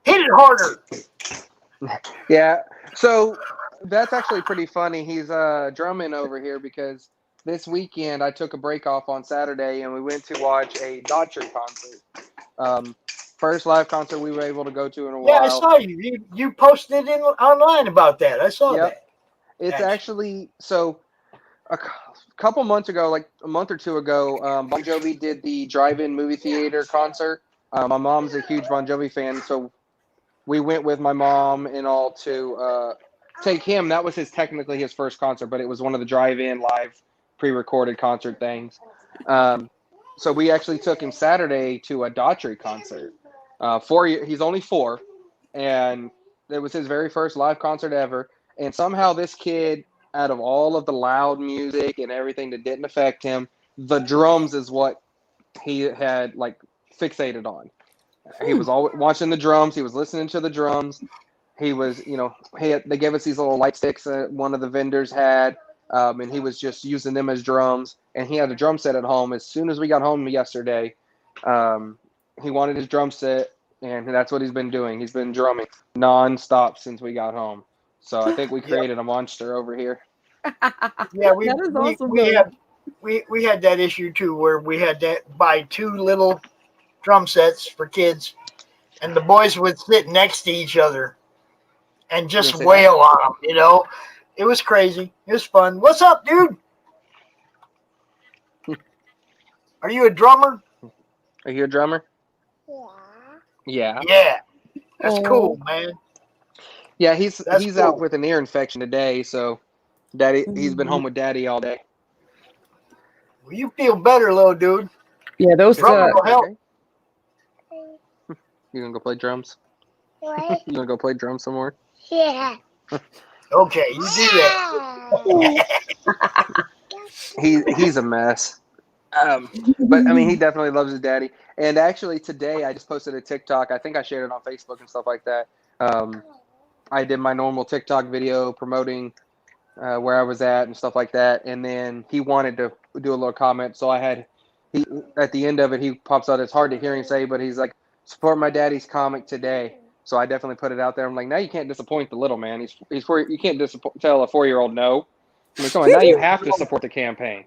Hit it harder. Yeah, so that's actually pretty funny. He's drumming over here because this weekend I took a break off on Saturday and we went to watch a Dodger concert. First live concert we were able to go to in a while. Yeah, I saw you. You posted it online about that. I saw that. It's actually so. A couple months ago, like a month or 2 ago, Bon Jovi did the drive-in movie theater concert. My mom's a huge Bon Jovi fan, so we went with my mom and all to take him. That was technically his first concert, but it was one of the drive-in live pre-recorded concert things. So we actually took him Saturday to a Daughtry concert. He's only 4, and it was his very first live concert ever. And somehow this kid, out of all of the loud music and everything that didn't affect him, the drums is what he had like fixated on. He was always watching the drums. He was listening to the drums. He was, they gave us these little light sticks that one of the vendors had, and he was just using them as drums. And he had a drum set at home. As soon as we got home yesterday, he wanted his drum set, and that's what he's been doing. He's been drumming nonstop since we got home. So I think we created a monster over here. Yeah, we had that issue too, where we had to buy 2 little drum sets for kids, and the boys would sit next to each other and just wail on them. It was crazy. It was fun. What's up, dude? Are you a drummer? Are you a drummer? Yeah. Yeah. That's cool, man. Yeah, he's cool. out with an ear infection today, so he's been home with Daddy all day. Well, you feel better, little dude. Yeah, those drummer will help. You gonna go play drums? What? You gonna go play drums some more? Yeah. Okay, you do that. He's a mess. But I mean, he definitely loves his daddy. And actually, today I just posted a TikTok. I think I shared it on Facebook and stuff like that. I did my normal TikTok video promoting where I was at and stuff like that. And then he wanted to do a little comment. So at the end of it, he pops out. It's hard to hear him say, but he's like, support my daddy's comic today. So I definitely put it out there. I'm like, now you can't disappoint the little man. You can't tell a 4-year-old no. I'm like, come on, now you have to support the campaign.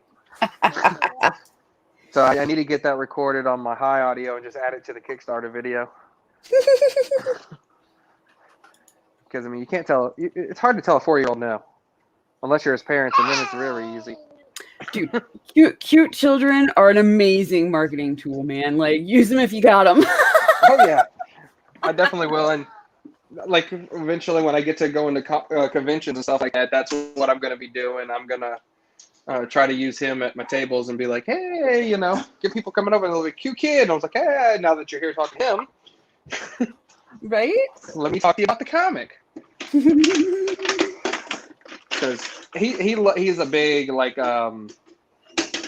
So I need to get that recorded on my high audio and just add it to the Kickstarter video. Because, I mean, you can't tell. It's hard to tell a 4-year-old no. Unless you're his parents, and then it's really easy. Dude, cute children are an amazing marketing tool, man. Like, use them if you got them. Oh, yeah. I definitely will. And, like, eventually when I get to go into conventions and stuff like that, that's what I'm going to be doing. I'm going to try to use him at my tables and be like, hey, get people coming over and they'll be cute kid. And I was like, hey, now that you're here talking to him. Right? Let me talk to you about the comic. Because he's a big, like,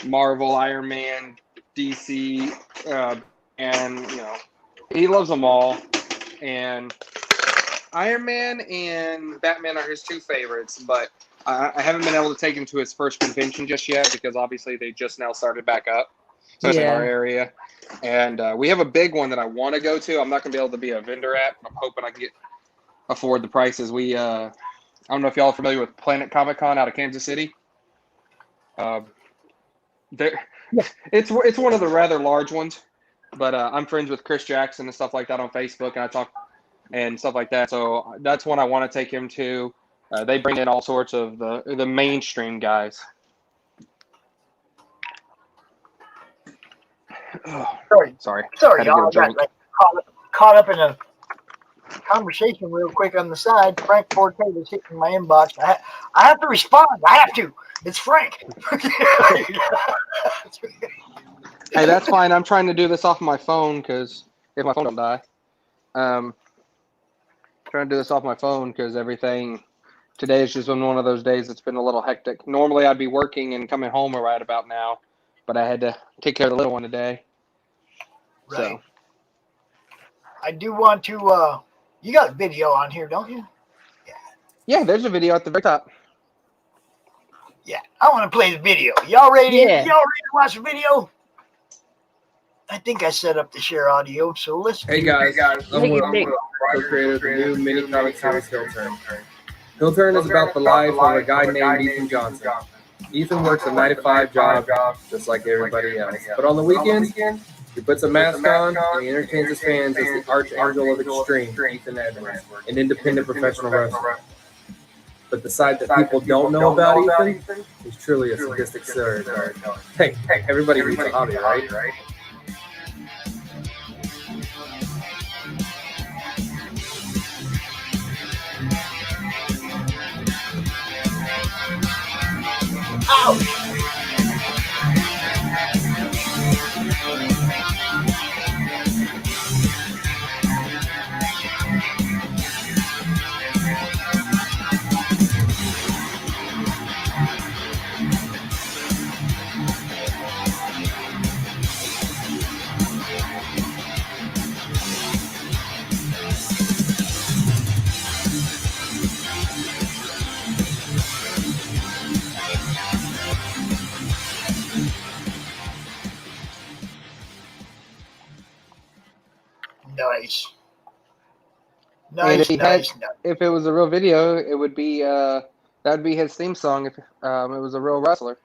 Marvel, Iron Man, DC, and, he loves them all. And Iron Man and Batman are his 2 favorites, but I haven't been able to take him to his first convention just yet because obviously they just now started back up, especially in our area. And we have a big one that I want to go to. I'm not going to be able to be a vendor at, but I'm hoping I can afford the prices. I don't know if y'all are familiar with Planet Comic Con out of Kansas City. It's one of the rather large ones, but I'm friends with Chris Jackson and stuff like that on Facebook, and I talk and stuff like that. So that's one I want to take him to. They bring in all sorts of the mainstream guys. Oh, sorry, y'all. I got caught up in a conversation real quick on the side. Frank Forte was hitting my inbox. I have to respond. I have to. It's Frank. Hey, that's fine. I'm trying to do this off my phone because if my phone don't die, trying to do this off my phone because everything today has just been one of those days. It's been a little hectic. Normally I'd be working and coming home right about now, but I had to take care of the little one today. Right. So I do want to. You got a video on here, don't you? Yeah, there's a video at the very top. Yeah, I want to play the video. Y'all ready? Yeah. Y'all ready to watch the video? I think I set up the share audio, so listen. Hey guys, I'm Will, co-creator of the new mini comic series Heelturn. Heelturn is about the life of a guy named Ethan Johnson. Ethan works a 9-to-5 job just like everybody else, but on the weekends, he puts a mask on and he entertains his fans as the archangel of extreme, Ethan Edwards, an independent professional wrestler. But the side that people don't know about Ethan is truly a sadistic serial killer. Hey, everybody reads a hobby, right? Nice. And if Nice. if it was a real video, it would be that would be his theme song if it was a real wrestler.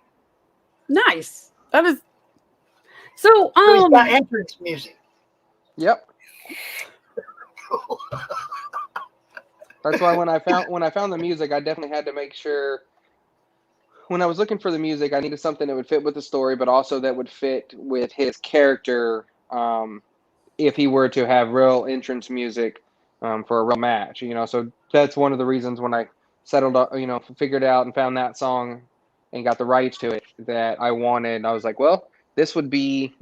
Nice. That is so. So he's got entrance music. Yep. That's why when I found the music, I definitely had to make sure. When I was looking for the music, I needed something that would fit with the story, but also that would fit with his character. If he were to have real entrance music for a real match, so that's one of the reasons when I settled, figured out and found that song and got the rights to it that I wanted. I was like, well, this would be,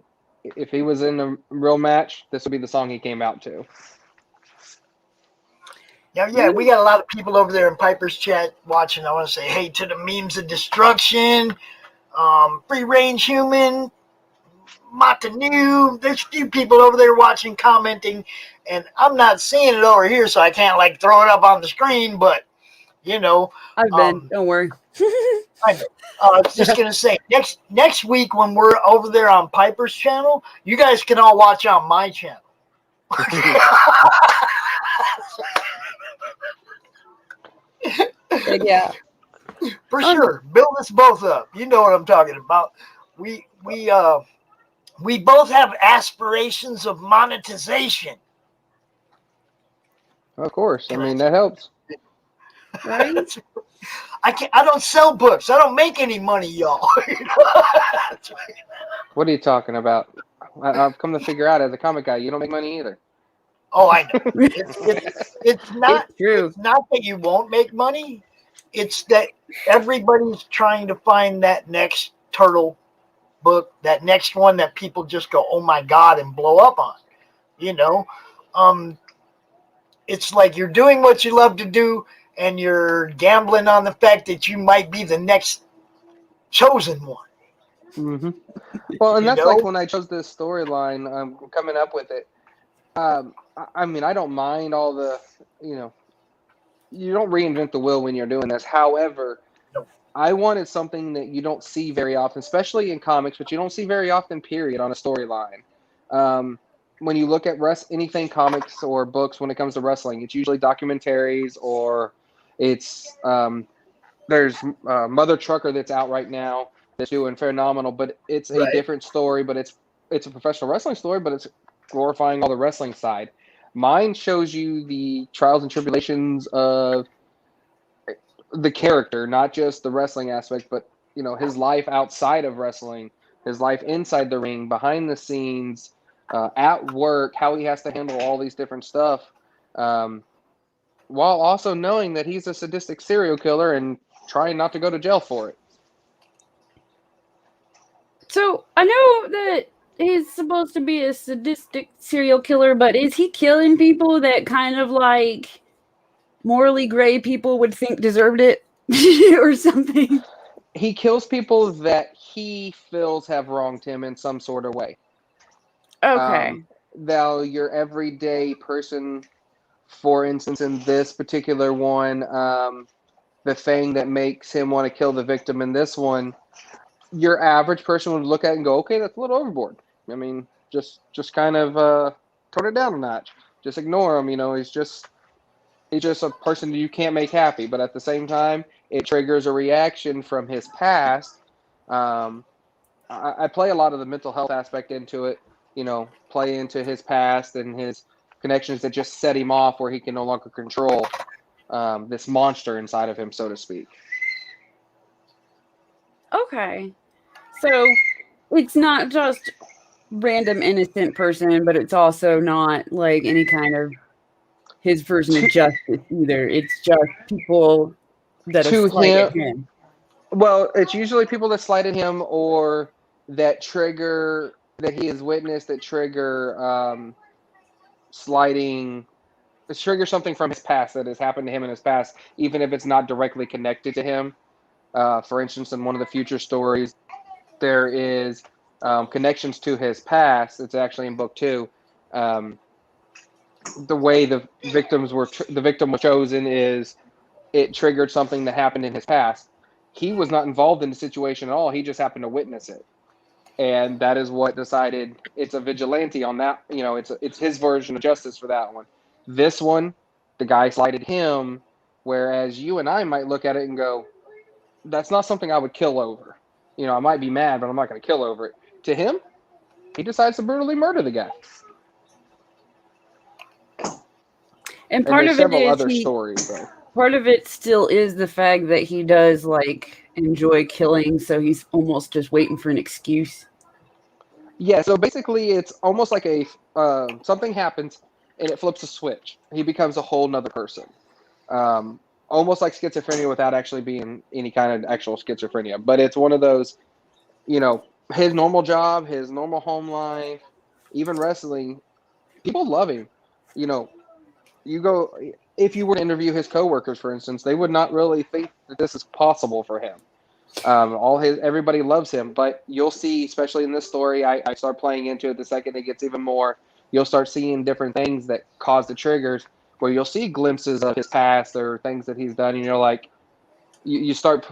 if he was in a real match, this would be the song he came out to. Yeah, we got a lot of people over there in Piper's chat watching. I want to say, hey, to the memes of destruction, free range human, Mata New. There's a few people over there watching, commenting, and I'm not seeing it over here, so I can't throw it up on the screen. But I've been. Don't worry. I was just gonna say next week when we're over there on Piper's channel, you guys can all watch on my channel. Yeah, for sure. Build us both up. You know what I'm talking about. We both have aspirations of monetization. Of course, I mean that helps. right. I don't sell books. I don't make any money, y'all. What are you talking about? I've come to figure out as a comic guy, you don't make money either. Oh, I know. It's not true. It's not that you won't make money. It's that everybody's trying to find that next turtle book, that next one that people just go, oh my God, and blow up on. It's like you're doing what you love to do, and you're gambling on the fact that you might be the next chosen one. Mm-hmm. Well, and that's like when I chose this storyline, coming up with it. I mean, I don't mind all the, you don't reinvent the wheel when you're doing this. However, I wanted something that you don't see very often, especially in comics, but you don't see very often, period, on a storyline. When you look at anything comics or books when it comes to wrestling, it's usually documentaries or it's there's Mother Trucker that's out right now that's doing phenomenal, but it's a different story, but it's a professional wrestling story, but it's glorifying all the wrestling side. Mine shows you the trials and tribulations of the character, not just the wrestling aspect, but his life outside of wrestling, his life inside the ring, behind the scenes, at work, how he has to handle all these different stuff, while also knowing that he's a sadistic serial killer and trying not to go to jail for it. So I know that he's supposed to be a sadistic serial killer, but is he killing people that kind of like morally gray people would think deserved it or something? He kills people that he feels have wronged him in some sort of way. Okay. Now, your everyday person, for instance, in this particular one, the thing that makes him want to kill the victim in this one, your average person would look at it and go, okay, that's a little overboard. I mean, just kind of tone it down a notch. Just ignore him. He's just a person that you can't make happy. But at the same time, it triggers a reaction from his past. I play a lot of the mental health aspect into it, play into his past and his connections that just set him off where he can no longer control this monster inside of him, so to speak. Okay. So it's not just random innocent person, but it's also not like any kind of his version of justice either. It's just people that are slight at him. Well, it's usually people that slighted him or that he has witnessed that trigger slighting. Trigger something from his past that has happened to him in his past, even if it's not directly connected to him. For instance, in one of the future stories, there is connections to his past. It's actually in book 2. The way the victim was chosen is it triggered something that happened in his past. He was not involved in the situation at all. He just happened to witness it, and that is what decided it's a vigilante on that. It's his version of justice for that one. This one, the guy slighted him, whereas you and I might look at it and go, "That's not something I would kill over." I might be mad, but I'm not going to kill over it. To him, he decides to brutally murder the guy. And And part there's of it several is other stories, though. part of it still is the fact that he does like enjoy killing, so he's almost just waiting for an excuse. Yeah, so basically it's almost like something happens and it flips a switch. He becomes a whole nother person. Almost like schizophrenia without actually being any kind of actual schizophrenia. But it's one of those, his normal job, his normal home life, even wrestling, people love him. You go, if you were to interview his coworkers, for instance, they would not really think that this is possible for him. Everybody loves him, but you'll see, especially in this story, I start playing into it the second it gets even more. You'll start seeing different things that cause the triggers, where you'll see glimpses of his past or things that he's done, and you're like, you start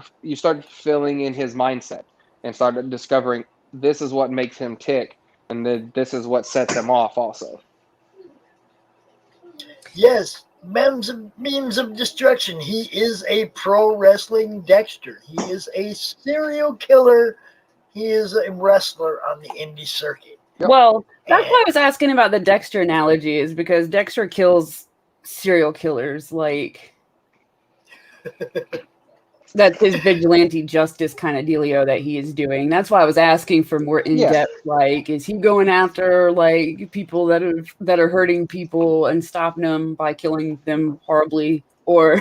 filling in his mindset and start discovering this is what makes him tick, and then this is what sets him off, also. Yes, memes of destruction. He is a pro wrestling Dexter. He is a serial killer. He is a wrestler on the indie circuit. Yep. Well, that's why I was asking about the Dexter analogy, is because Dexter kills serial killers. Like, that's his vigilante justice kind of dealio that he is doing. That's why I was asking for more in-depth. Like, is he going after like people that are hurting people and stopping them by killing them horribly, or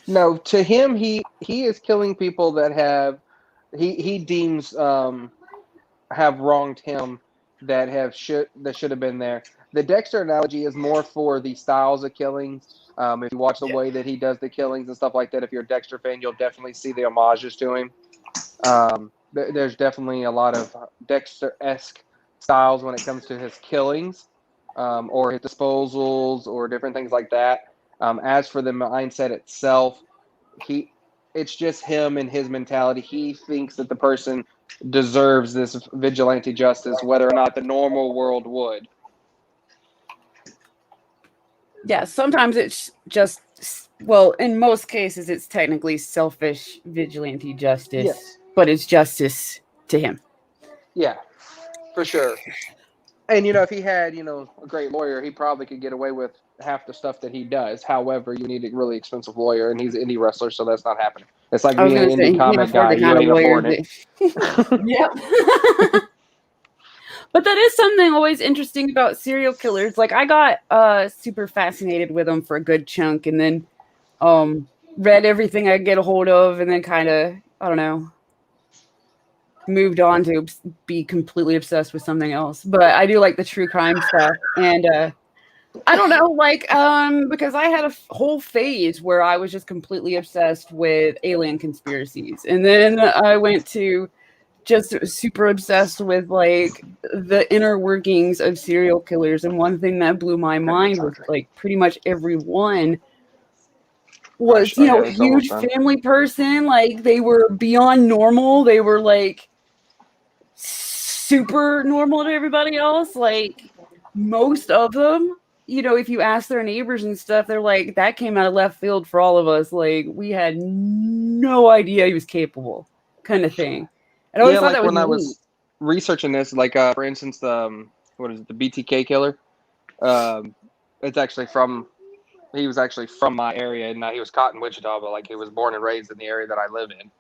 no? To him, he is killing people that he deems have wronged him, that should have been there. The Dexter analogy is more for the styles of killings. If you watch the way that he does the killings and stuff like that, if you're a Dexter fan, you'll definitely see the homages to him. There's definitely a lot of Dexter-esque styles when it comes to his killings, or his disposals, or different things like that. As for the mindset itself, it's just him and his mentality. He thinks that the person deserves this vigilante justice, whether or not the normal world would. yeah, sometimes it's just, well, in most cases, it's technically selfish vigilante justice, Yes. but it's justice to him. Yeah, for sure. And, if he had, a great lawyer, he probably could get away with half the stuff that he does. However, you need a really expensive lawyer, and he's an indie wrestler, so that's not happening. It's like being an indie comic guy. You ain't affording it. Yep. But that is something always interesting about serial killers. Like, I got super fascinated with them for a good chunk, and then read everything I could get a hold of, and then kind of, I don't know, moved on to be completely obsessed with something else. But I do like the true crime stuff, and I don't know, like, because I had a whole phase where I was just completely obsessed with alien conspiracies, and then I went to just super obsessed with like the inner workings of serial killers. And one thing that blew my mind was like pretty much everyone was, huge family person. Like, they were beyond normal. They were like super normal to everybody else. Like, most of them, if you ask their neighbors and stuff, they're like, that came out of left field for all of us. Like, we had no idea he was capable, kind of thing. I always thought that was when neat. I was researching this, like, for instance, the BTK killer? He was actually from my area, and he was caught in Wichita, but like he was born and raised in the area that I live in,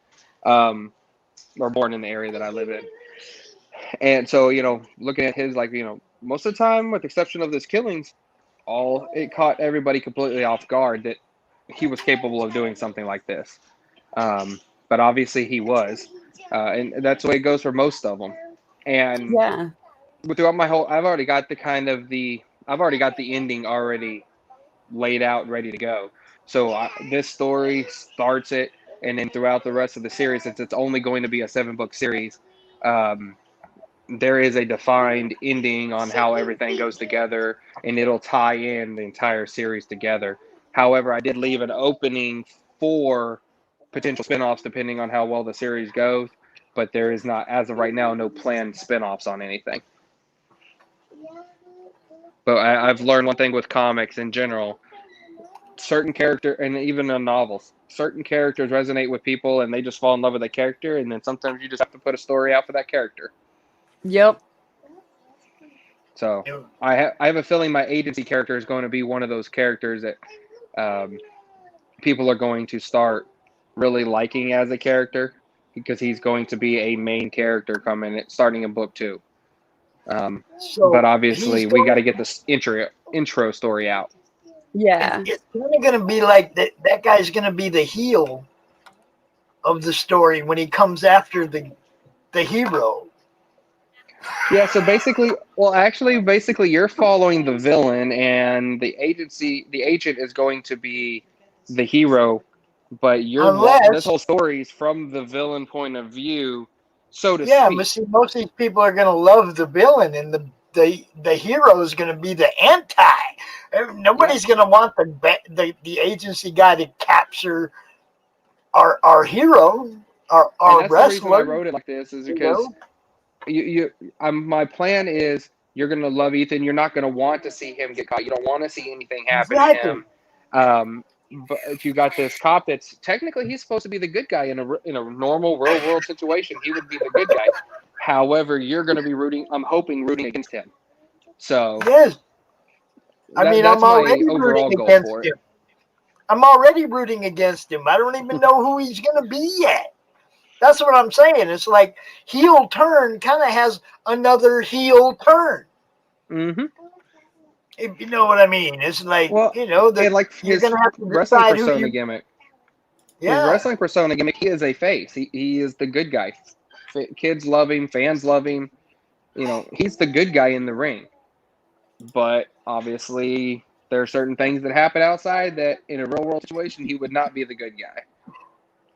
or born in the area that I live in. And so, looking at his, like, most of the time, with the exception of his killings, it caught everybody completely off guard that he was capable of doing something like this. but obviously he was, and that's the way it goes for most of them. And Yeah. throughout my whole, I've already got the ending already laid out and ready to go. So this story starts it, and then throughout the rest of the series, since it's only going to be a 7-book series, there is a defined ending on how everything goes together, and it'll tie in the entire series together. However, I did leave an opening for potential spinoffs depending on how well the series goes, but there is not, as of right now, no planned spinoffs on anything. But I've learned one thing with comics in general. Certain character, and even in novels, certain characters resonate with people and they just fall in love with the character, and then sometimes you just have to put a story out for that character. Yep. So I have a feeling my agency character is going to be one of those characters that people are going to start really liking as a character, because he's going to be a main character starting in book 2. But obviously we got to get this intro story out. Yeah. It's kind of going to be like that guy's going to be the heel of the story when he comes after the hero. Yeah, so basically you're following the villain, and the agent is going to be the hero, but this whole story is from the villain point of view, so to speak. Yeah, but see, most of these people are going to love the villain, and the hero is going to be the anti. Nobody's going to want the agency guy to capture our hero, our and that's wrestler. The reason I wrote it like this is because my plan is you're going to love Ethan. You're not going to want to see him get caught. You don't want to see anything happen to him. But if you got this cop that's technically he's supposed to be the good guy in a normal real world situation, he would be the good guy. However, you're going to be rooting against him. So yes, I'm already rooting against him. I'm already rooting against him. I don't even know who he's going to be yet. That's what I'm saying. It's like Heelturn kind of has another heel turn. Mm-hmm. If you know what I mean. It's like, like you're going to have to decide who you... gimmick. Yeah. His wrestling persona gimmick, he is a face. He is the good guy. Kids love him. Fans love him. He's the good guy in the ring. But obviously, there are certain things that happen outside that in a real world situation, he would not be the good guy.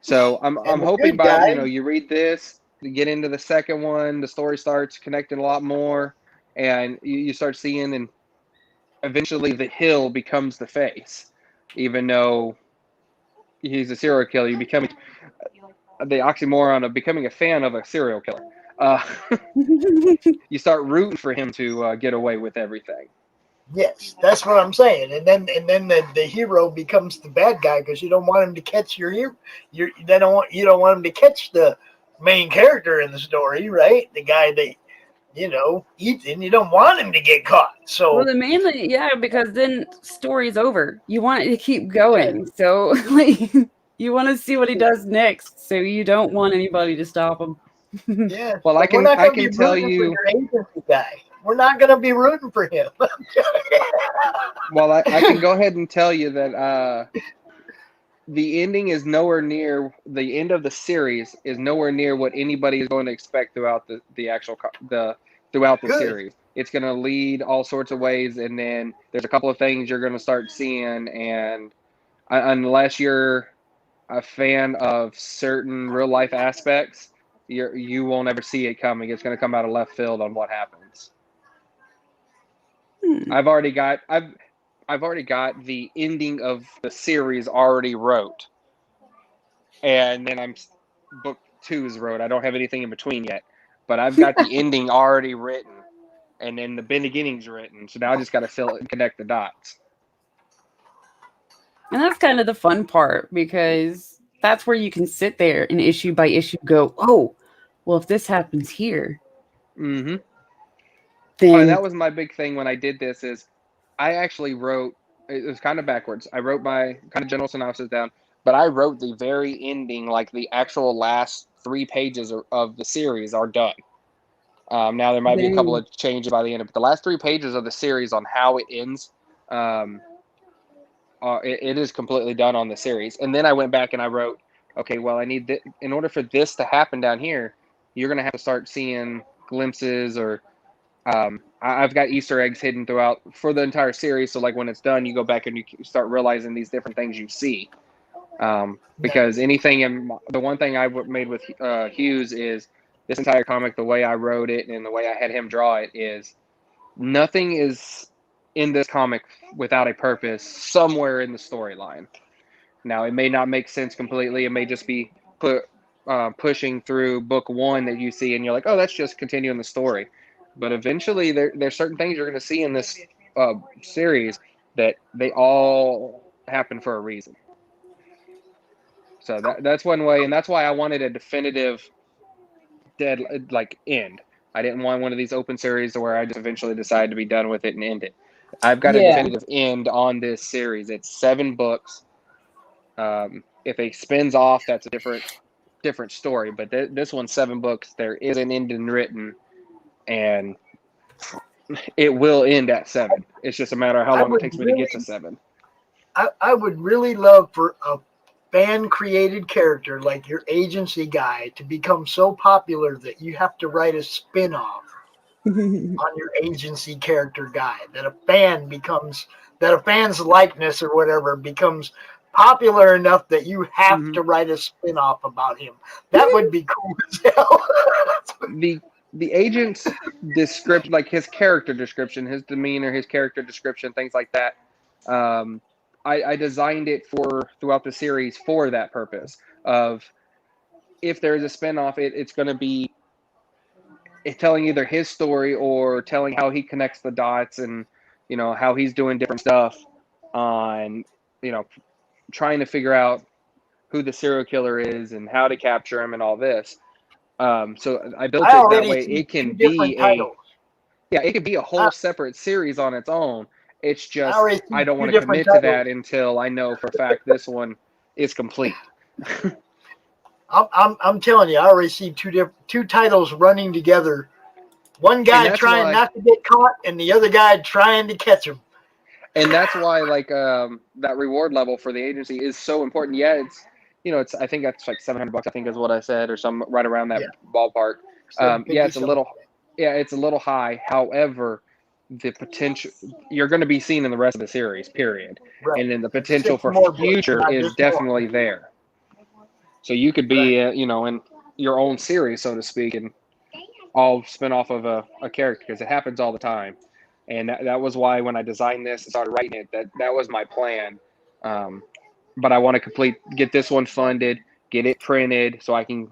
So I'm hoping by, you read this, you get into the second one, the story starts connecting a lot more, and you start seeing, and eventually the heel becomes the face. Even though he's a serial killer, you become the oxymoron of becoming a fan of a serial killer. You start rooting for him to get away with everything. Yes, that's what I'm saying. And then the hero becomes the bad guy because you don't want him to catch you don't want him to catch the main character in the story, right? The guy that Ethan, you don't want him to get caught. So because then story's over. You want it to keep going. So you want to see what he does next. So you don't want anybody to stop him. Yeah. Well, I can tell you, your agency guy. We're not going to be rooting for him. Well, I can go ahead and tell you that the ending is nowhere near the end of the series. Is nowhere near what anybody is going to expect throughout the series. It's going to lead all sorts of ways, and then there's a couple of things you're going to start seeing, and unless you're a fan of certain real life aspects, you won't ever see it coming. It's going to come out of left field on what happens. I've already got the ending of the series already wrote, and then book 2's wrote. I don't have anything in between yet, but I've got the ending already written, and then the beginning's written. So now I just got to fill it and connect the dots. And that's kind of the fun part, because that's where you can sit there and issue by issue go, oh, well, if this happens here, mm-hmm. then that was my big thing when I did this. Is I actually wrote. It was kind of backwards. I wrote my kind of general synopsis down, but I wrote the very ending, like the actual last 3 pages of the series are done. Now there might be a couple of changes by the end, but the last 3 pages of the series on how it ends, it is completely done on the series. And then I went back and I wrote okay, well, I need in order for this to happen down here, you're going to have to start seeing glimpses or I've got Easter eggs hidden throughout for the entire series. So like when it's done, you go back and you start realizing these different things you see. Because anything the one thing I made with Hughes is this entire comic, the way I wrote it and the way I had him draw it is nothing is in this comic without a purpose somewhere in the storyline. Now, it may not make sense completely. It may just be pushing through book one that you see, and you're like, oh, that's just continuing the story. But eventually, there's certain things you're going to see in this series that they all happen for a reason. So that's one way, and that's why I wanted a definitive end. I didn't want one of these open series where I just eventually decided to be done with it and end it. I've got a definitive end on this series. It's 7 books. If it spins off, that's a different story. But this one's 7 books. There is an ending written, and it will end at 7. It's just a matter of how long it takes me to get to 7. I would really love for a fan-created character like your agency guy to become so popular that you have to write a spin-off on your agency character guy. That a fan's likeness or whatever becomes popular enough that you have to write a spin-off about him. That would be cool as hell. The agent's description, like his character description, his demeanor, his character description, things like that. I designed it throughout the series for that purpose of if there's a spinoff, it's going to be telling either his story or telling how he connects the dots and, how he's doing different stuff on, trying to figure out who the serial killer is and how to capture him and all this. So I built it that way. It can be it could be a whole separate series on its own. It's just I don't want to commit to that until I know for a fact this one is complete. I'm telling you, I already see two titles running together. One guy trying not to get caught, and the other guy trying to catch him. And that's why, that reward level for the agency is so important. Yeah, it's I think that's like $700. I think is what I said, or some right around that ballpark. It's a little high. However, the potential you're going to be seen in the rest of the series, period. Right. And then the potential for future is definitely there. So you could be, in your own series, so to speak, and all spin off of a character because it happens all the time. And that was why when I designed this and started writing it, that was my plan. But I want to get this one funded, get it printed so I can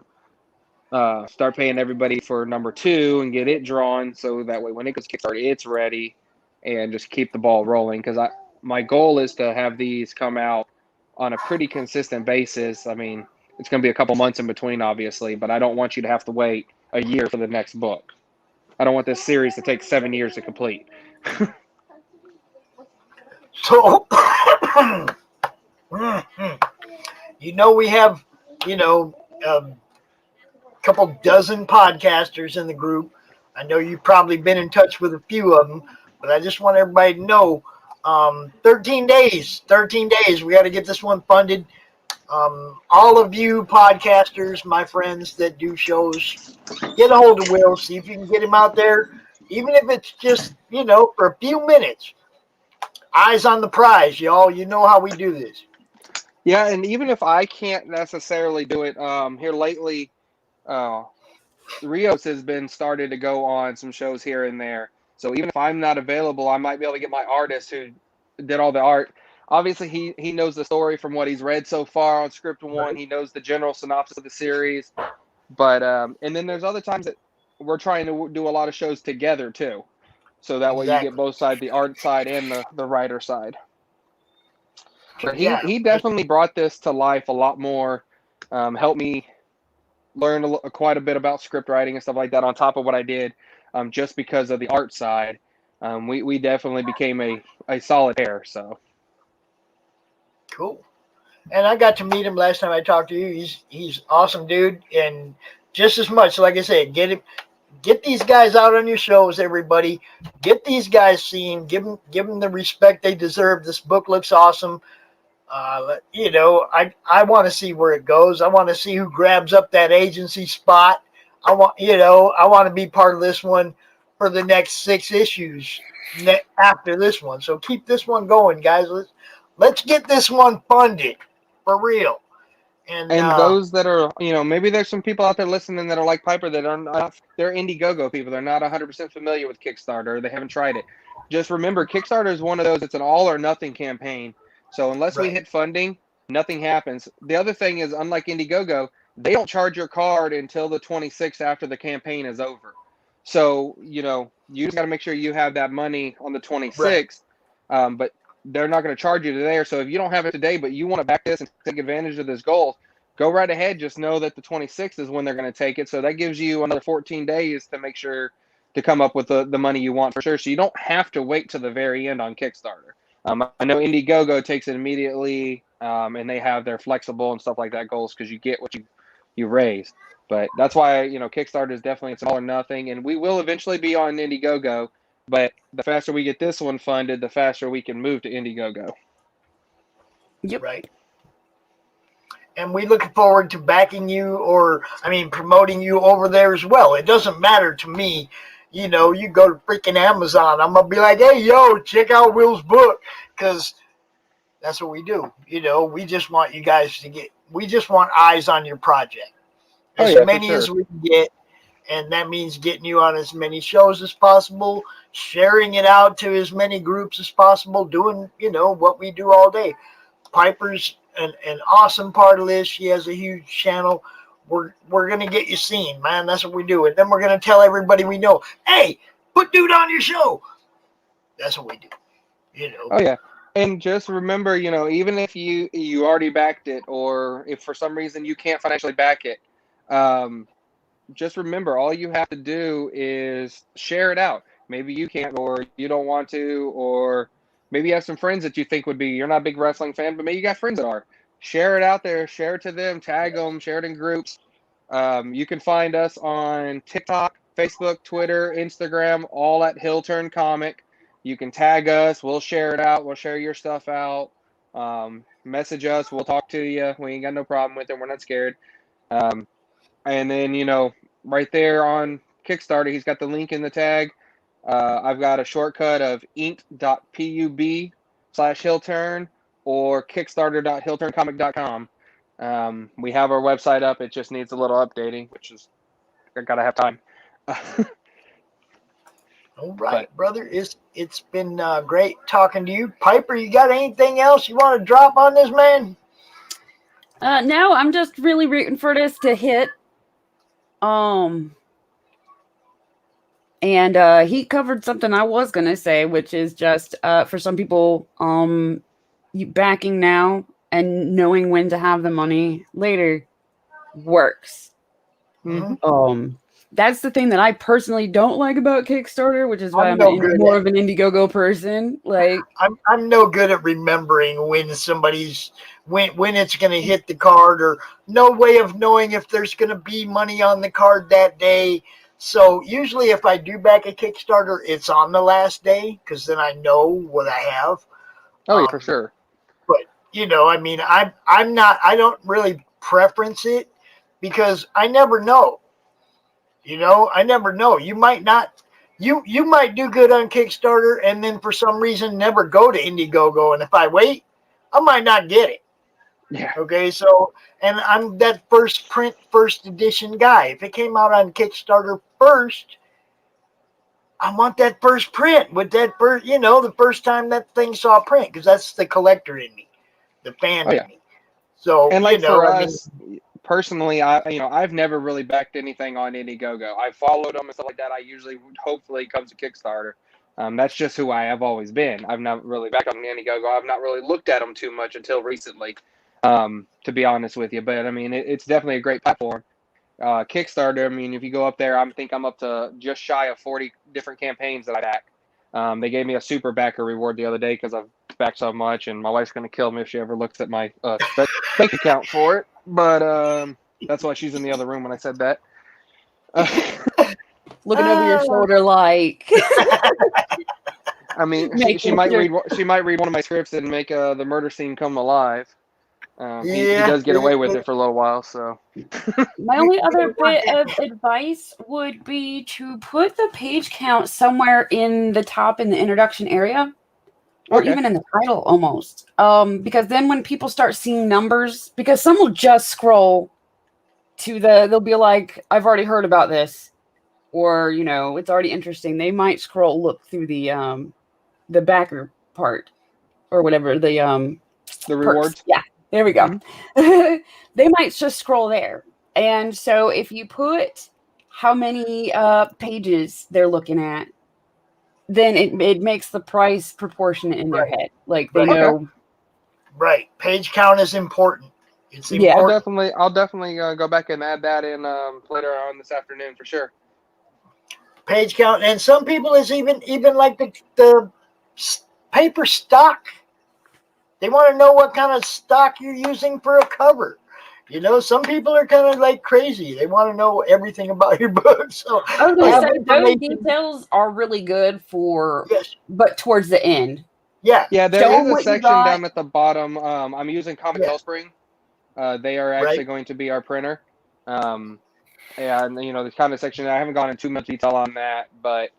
start paying everybody for number 2 and get it drawn so that way when it goes Kickstarter, it's ready and just keep the ball rolling. Because my goal is to have these come out on a pretty consistent basis. I mean, it's going to be a couple months in between, obviously, but I don't want you to have to wait a year for the next book. I don't want this series to take 7 years to complete. So, we have, couple dozen podcasters in the group. I know you've probably been in touch with a few of them, but I just want everybody to know 13 days. We got to get this one funded. All of you podcasters, my friends that do shows, get a hold of Will, see if you can get him out there, even if it's just, for a few minutes. Eyes on the prize, y'all. You know how we do this. Yeah, and even if I can't necessarily do it, here lately, Rios has been started to go on some shows here and there. So even if I'm not available, I might be able to get my artist who did all the art. Obviously, he knows the story from what he's read so far on Script 1. Right. He knows the general synopsis of the series. But and then there's other times that we're trying to do a lot of shows together, too. So that way you get both sides, the art side and the writer side. But he definitely brought this to life a lot more, helped me learn quite a bit about script writing and stuff like that on top of what I did just because of the art side. We definitely became a solid pair. So cool. And I got to meet him last time I talked to you. He's awesome, dude. And just as much, like I said, get these guys out on your shows, everybody. Get these guys seen. Give them the respect they deserve. This book looks awesome. You know, I want to see where it goes. I want to see who grabs up that agency spot. I want to be part of this one for the next 6 issues after this one. So keep this one going, guys. Let's get this one funded for real. And those that are, maybe there's some people out there listening that are like Piper that are not, they're Indiegogo people. They're not 100% familiar with Kickstarter. They haven't tried it. Just remember, Kickstarter is one of those, it's an all or nothing campaign. So unless we hit funding, nothing happens. The other thing is, unlike Indiegogo, they don't charge your card until the 26th after the campaign is over. So, you just got to make sure you have that money on the 26th. But they're not going to charge you there. So if you don't have it today, but you want to back this and take advantage of this goal, go right ahead. Just know that the 26th is when they're going to take it. So that gives you another 14 days to make sure to come up with the money you want for sure. So you don't have to wait to the very end on Kickstarter. I know Indiegogo takes it immediately, and they have their flexible and stuff like that goals because you get what you raise. But that's why, Kickstarter is definitely it's all or nothing. And we will eventually be on Indiegogo. But the faster we get this one funded, the faster we can move to Indiegogo. Yep. Right. And we look forward to backing you promoting you over there as well. It doesn't matter to me. You go to freaking Amazon. I'm going to be like, hey, yo, check out Will's book. Because that's what we do. We just want you guys we just want eyes on your project. As many as we can get. And that means getting you on as many shows as possible, sharing it out to as many groups as possible, doing, what we do all day. Piper's an awesome part of this. She has a huge channel. We're going to get you seen, man. That's what we do. And then we're going to tell everybody we know, hey, put dude on your show. That's what we do, Oh, yeah. And just remember, even if you already backed it, or if for some reason you can't financially back it, just remember, all you have to do is share it out. Maybe you can't, or you don't want to, or maybe you have some friends that you think would be, you're not a big wrestling fan, but maybe you got friends that are. Share it out there, share it to them, tag them, share it in groups. You can find us on TikTok, Facebook, Twitter, Instagram, all at Heelturn Comic. You can tag us. We'll share it out. We'll share your stuff out. Message us. We'll talk to you. We ain't got no problem with it. We're not scared. And then, right there on Kickstarter, he's got the link in the tag. I've got a shortcut of ink.pub/Heelturn or kickstarter.heelturncomic.com. We have our website up. It just needs a little updating, which is, I got to have time. All right, brother. It's been great talking to you. Piper, you got anything else you want to drop on this, man? No, I'm just really rooting for this to hit. And he covered something I was gonna say, which is just for some people, you backing now and knowing when to have the money later works. Mm-hmm. That's the thing that I personally don't like about Kickstarter, which is why I'm more of an Indiegogo person. Like I'm no good at remembering when somebody's when it's going to hit the card, or no way of knowing if there's going to be money on the card that day. So usually if I do back a Kickstarter, it's on the last day, because then I know what I have. Oh, yeah, for sure. But, I don't really preference it, because I never know. I never know. You might not, you might do good on Kickstarter and then for some reason never go to Indiegogo. And if I wait, I might not get it. Yeah. Okay. So, and I'm that first print, first edition guy. If it came out on Kickstarter first, I want that first print with that first, the first time that thing saw print, because that's the collector in me, the fan in me. So, and for us, personally, I've never really backed anything on Indiegogo. I followed them and stuff like that. I usually, hopefully, comes to Kickstarter. That's just who I have always been. I've not really backed on Indiegogo. I've not really looked at them too much until recently, to be honest with you. But it's definitely a great platform. Kickstarter, if you go up there, I think I'm up to just shy of 40 different campaigns that I back. They gave me a super backer reward the other day because I've backed so much, and my wife's going to kill me if she ever looks at my bank account for it. But that's why she's in the other room when I said that. Looking over your shoulder like. I mean, she Making might sure- read she might read one of my scripts and make the murder scene come alive. He Yeah, does get away with it for a little while, so. My only other bit of advice would be to put the page count somewhere in the top in the introduction area, or Okay. even in the title almost. Because then when people start seeing numbers, because some will just scroll to they'll be like, I've already heard about this, or it's already interesting. They might look through the backer part or whatever The perks. rewards. Yeah, there we go. They might just scroll there. And so if you put how many pages they're looking at, then it makes the price proportionate in their head. Like they know. Right. Page count is important. It's Yeah. important. I'll definitely go back and add that in later on this afternoon for sure. Page count, and some people is even like the paper stock. They want to know what kind of stock you're using for a cover. Some people are kind of like crazy. They want to know everything about your book. So I was going to say those details are really good but towards the end. Yeah. Yeah, there is a section down at the bottom. I'm using Comic Wellspring. They are actually going to be our printer. And the comment section, I haven't gone into too much detail on that, but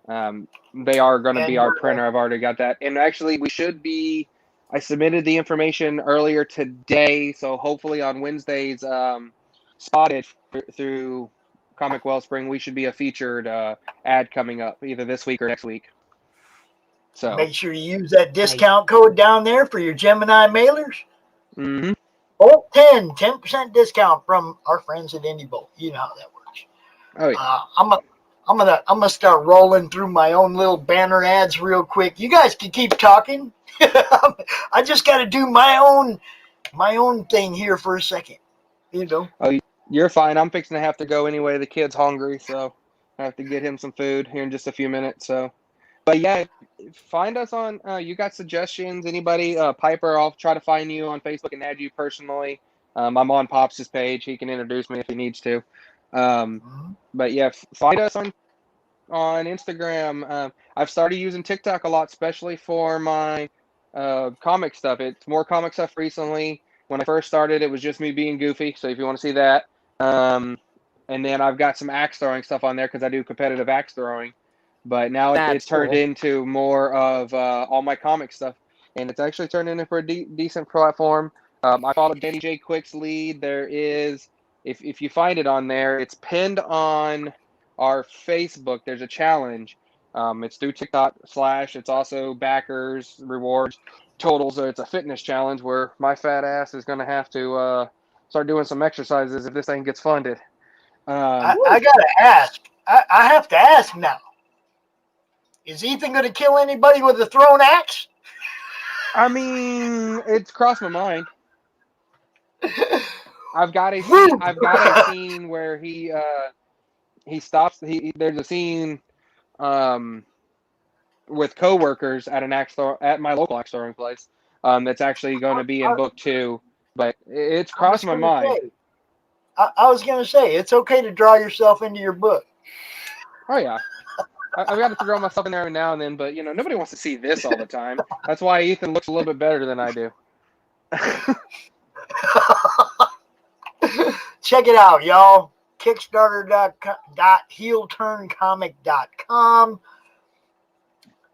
they are going to be our printer. I've already got that. And actually, I submitted the information earlier today, so hopefully on Wednesday's spotted through Comic Wellspring, we should be a featured ad coming up either this week or next week. So make sure you use that discount code down there for your Gemini mailers. Mm-hmm. Oh, 10% discount from our friends at IndieBolt. You know how that works. Oh yeah. I'm gonna start rolling through my own little banner ads real quick. You guys can keep talking. I just got to do my own thing here for a second. Oh, you're fine. I'm fixing to have to go anyway. The kid's hungry, so I have to get him some food here in just a few minutes. So, but yeah, find us on. You got suggestions? Anybody? Piper, I'll try to find you on Facebook and add you personally. I'm on Pops' page. He can introduce me if he needs to. But yeah, find us on Instagram. I've started using TikTok a lot, especially for my comic stuff. It's more comic stuff recently. When I first started, it was just me being goofy. So if you want to see that, and then I've got some axe throwing stuff on there because I do competitive axe throwing. But now it's turned into more of all my comic stuff, and it's actually turned into a decent platform. I followed Danny J. Quick's lead. There is, if you find it on there, it's pinned on our Facebook. There's a challenge. It's through TikTok / it's also backers, rewards, totals. So it's a fitness challenge where my fat ass is going to have to start doing some exercises if this thing gets funded. I got to ask. I have to ask now. Is Ethan going to kill anybody with a thrown axe? I mean, it's crossed my mind. I've got a scene where he stops. There's a scene with coworkers at at my local axe throwing place. That's actually going to be in book 2, but it's crossed my mind. I was going to say it's okay to draw yourself into your book. Oh yeah, I've got to draw myself in there every now and then, but nobody wants to see this all the time. That's why Ethan looks a little bit better than I do. Check it out, y'all. Kickstarter.heelturncomic.com.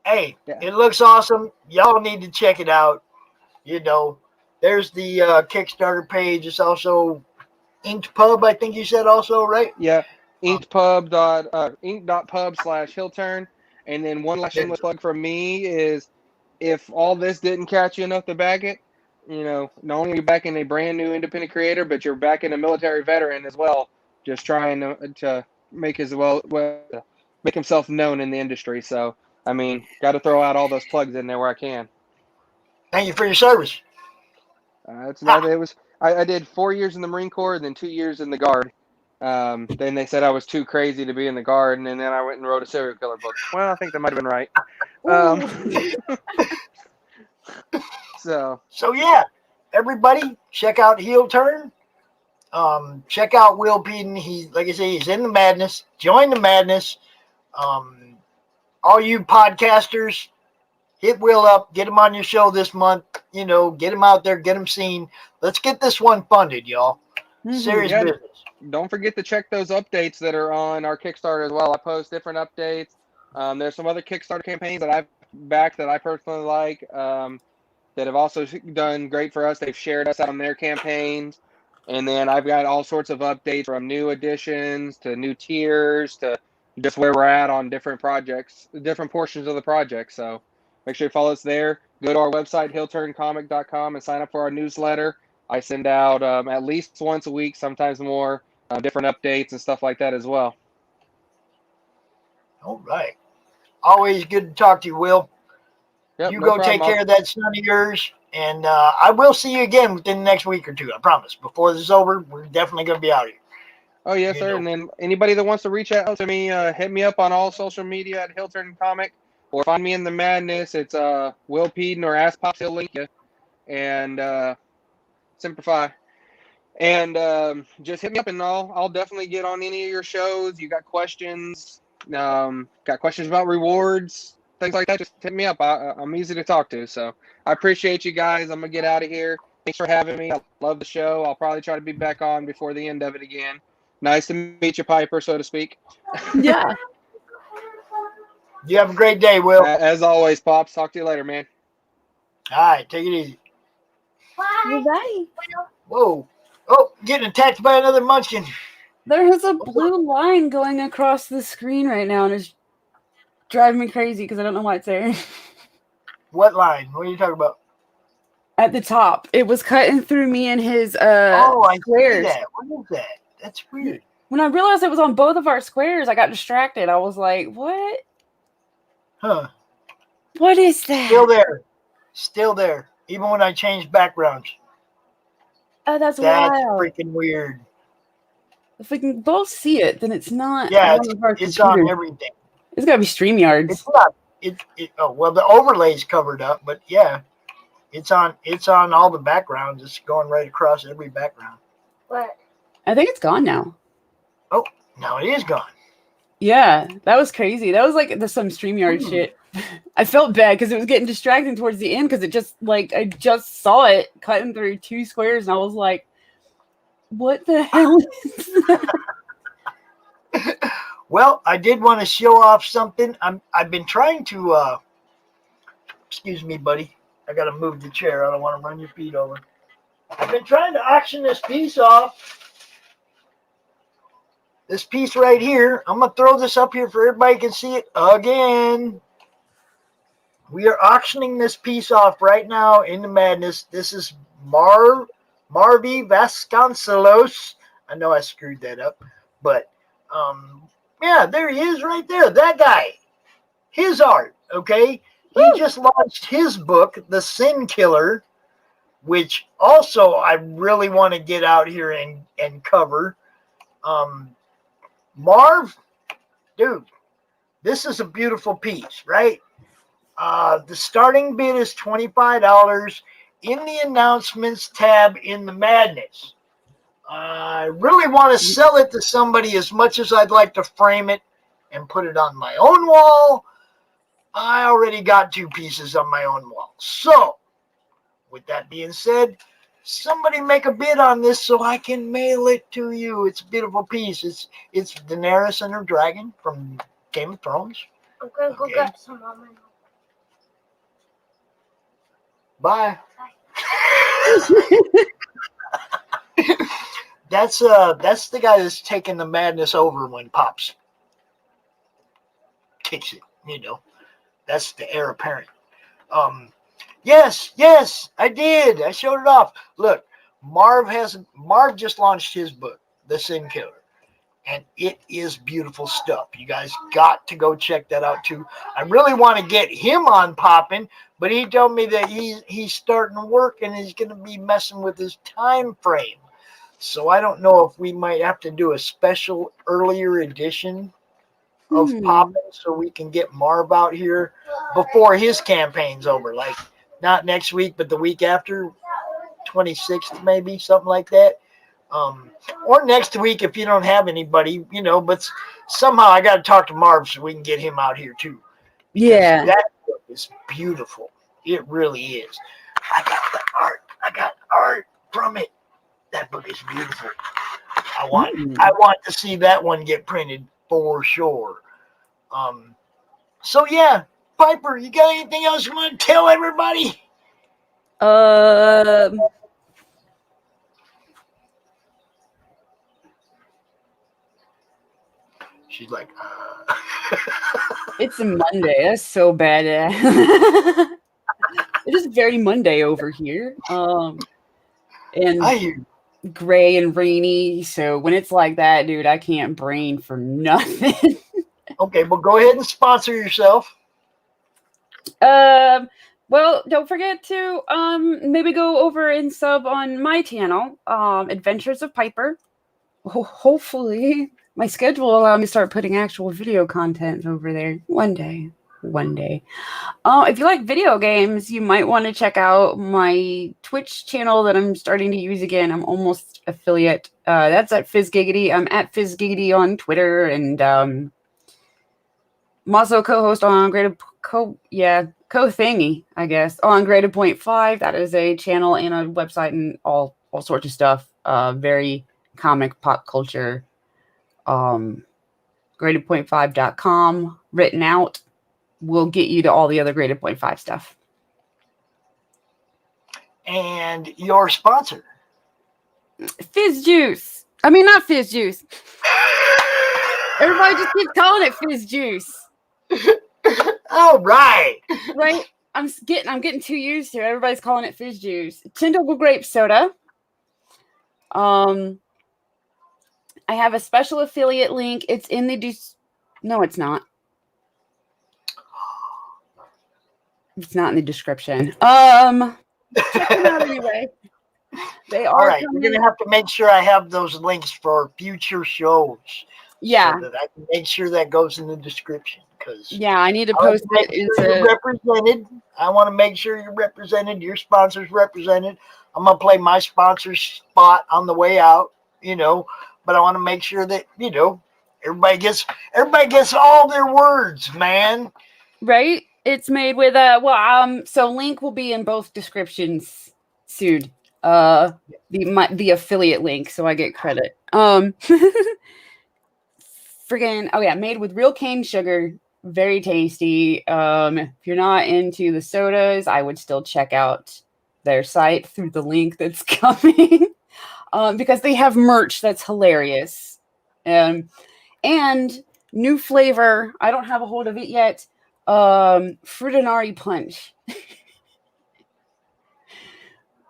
Hey, It looks awesome. Y'all need to check it out. There's the Kickstarter page. It's also Inked Pub, I think you said also, right? Yeah, ink.pub/Heelturn. And then one last shameless plug from me is, if all this didn't catch you enough to back it, not only are you backing a brand new independent creator, but you're backing a military veteran as well, just trying to make make himself known in the industry. So, I mean, got to throw out all those plugs in there where I can. Thank you for your service. I did 4 years in the Marine Corps and then 2 years in the Guard. Then they said I was too crazy to be in the Guard, and then I went and wrote a serial killer book. Well, I think that might have been right. So yeah, everybody check out Heelturn. Check out Will Peden. Like I say, he's in the madness. Join the madness. All you podcasters, hit Will up, get him on your show this month. You know, get him out there, get him seen. Let's get this one funded, y'all. Serious business. Don't forget to check those updates that are on our Kickstarter as well. I post different updates. There's some other Kickstarter campaigns that I've backed that I personally like that have also done great for us. They've shared us out on their campaigns. And then I've got all sorts of updates from new additions to new tiers to just where we're at on different projects, different portions of the project. So make sure you follow us there. Go to our website, heelturncomic.com, and sign up for our newsletter. I send out at least once a week, sometimes more, different updates and stuff like that as well. All right. Always good to talk to you, Will. Yep, you no go problem. take care of that son of yours, and I will see you again within the next week or two. I promise. Before this is over, we're definitely going to be out here. Oh, yes, sir. And then anybody that wants to reach out to me, hit me up on all social media at Heelturn Comic, or find me in the madness. It's Will Peden or Ask Pops. He'll link you. And Simplify. And just hit me up, and I'll definitely get on any of your shows. You got questions about rewards, things like that, just hit me up. I'm easy to talk to. So I appreciate you guys. I'm going to get out of here. Thanks for having me. I love the show. I'll probably try to be back on before the end of it again. Nice to meet you, Piper, so to speak. Yeah. You have a great day, Will. As always, Pops. Talk to you later, man. All right. Take it easy. Bye. Bye. Whoa. Oh, getting attacked by another munchkin. There is a blue line going across the screen right now, and it's driving me crazy because I don't know why it's there. What line? What are you talking about? At the top. It was cutting through me and his I squares. see that. What is that? That's weird. When I realized it was on both of our squares, I got distracted. I was like, what? Huh. What is that? Still there. Still there. Even when I changed backgrounds. Oh, that's That's wild. freaking weird. If we can both see it, then it's not. Yeah, it's on everything. It's got to be StreamYards. It's not. Oh, well, the overlay's covered up, but yeah, it's on all the backgrounds. It's going right across every background. What? I think it's gone now. Oh, now it is gone. Yeah, that was crazy. That was like some StreamYard shit. I felt bad because it was getting distracting towards the end because it just like I just saw it cutting through two squares and I was like, what the hell is that? Well, I did want to show off something. I've been trying to excuse me, buddy. I gotta move the chair. I don't want to run your feet over. I've been trying to auction this piece off. This piece right here. I'm gonna throw this up here for everybody can see it again. We are auctioning this piece off right now in the madness. This is Marvi Vasconcelos. I know I screwed that up, but yeah, there he is right there. That guy. His art, okay? He just launched his book, The Sin Killer, which also I really want to get out here and cover. Marv, dude, this is a beautiful piece, right? The starting bid is $25 in the announcements tab in the madness. I really want to sell it to somebody as much as I'd like to frame it and put it on my own wall. I already got two pieces on my own wall. So, with that being said, somebody make a bid on this so I can mail it to you. It's a beautiful piece. It's Daenerys and her dragon from Game of Thrones. I'm going to go get some on my Bye. That's the guy that's taking the madness over when Pops kicks it, you know. That's the heir apparent. Yes, I did. I showed it off. Look, Marv just launched his book, The Sin Killer. And it is beautiful stuff. You guys got to go check that out too. I really want to get him on POPPIN, but he told me that he's starting to work and he's going to be messing with his time frame. So I don't know if we might have to do a special earlier edition of POPPIN so we can get Marv out here before his campaign's over. Like not next week, but the week after, 26th maybe, something like that. Or next week if you don't have anybody, you know, but somehow I got to talk to Marv so we can get him out here too. Yeah. That book is beautiful. It really is. I got art from it. That book is beautiful. I want to see that one get printed for sure. So yeah, Piper, you got anything else you want to tell everybody? She's like, It's a Monday. That's so bad. It is very Monday over here. And I hear you. gray and rainy. So when it's like that, dude, I can't brain for nothing. Okay, well, go ahead and sponsor yourself. Well, don't forget to maybe go over and sub on my channel, Adventures of Piper. Hopefully my schedule will allow me to start putting actual video content over there one day. If you like video games, you might want to check out my Twitch channel that I'm starting to use again. I'm almost affiliate. That's at FizzGiggity. I'm at FizzGiggity on Twitter, and I'm also co-host on co-thingy, I guess, on Graded Point 5. That is a channel and a website and all sorts of stuff. Very comic pop culture. Gradedpoint5.com written out will get you to all the other Graded Point 5 stuff. And your sponsor. Fizz Juice. I mean, not Fizz Juice. Everybody just keeps calling it Fizz Juice. All right. Right? I'm getting too used to it. Everybody's calling it Fizz Juice. Tentacle grape soda. I have a special affiliate link. It's in the no, it's not. It's not in the description. Check them out anyway. They are. All right, we're gonna have to make sure I have those links for future shows. Yeah, so that I can make sure that goes in the description. Because yeah, I need to post it into. You're represented. I want to make sure you're represented. Your sponsor's represented. I'm gonna play my sponsor's spot on the way out. But I want to make sure that everybody gets all their words, man. Right. It's made with so link will be in both descriptions soon. The affiliate link, so I get credit. Made with real cane sugar, very tasty. If you're not into the sodas, I would still check out their site through the link that's coming. Because they have merch that's hilarious. And new flavor, I don't have a hold of it yet. Frutinari Punch,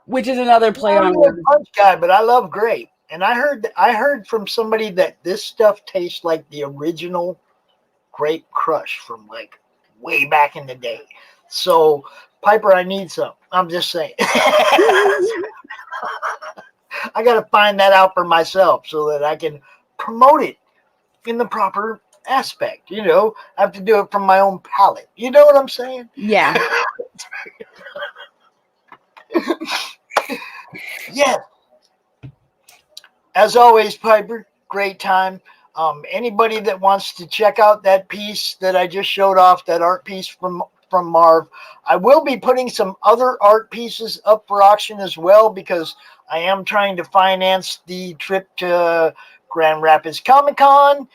which is another play on I'm a punch guy, but I love grape. And I heard from somebody that this stuff tastes like the original Grape Crush from like way back in the day. So Piper, I need some. I'm just saying. I got to find that out for myself so that I can promote it in the proper aspect. I have to do it from my own palate. You know what I'm saying? Yeah. Yeah. As always, Piper, great time. Anybody that wants to check out that piece that I just showed off, that art piece from Marv, I will be putting some other art pieces up for auction as well, because I am trying to finance the trip to Grand Rapids Comic-Con,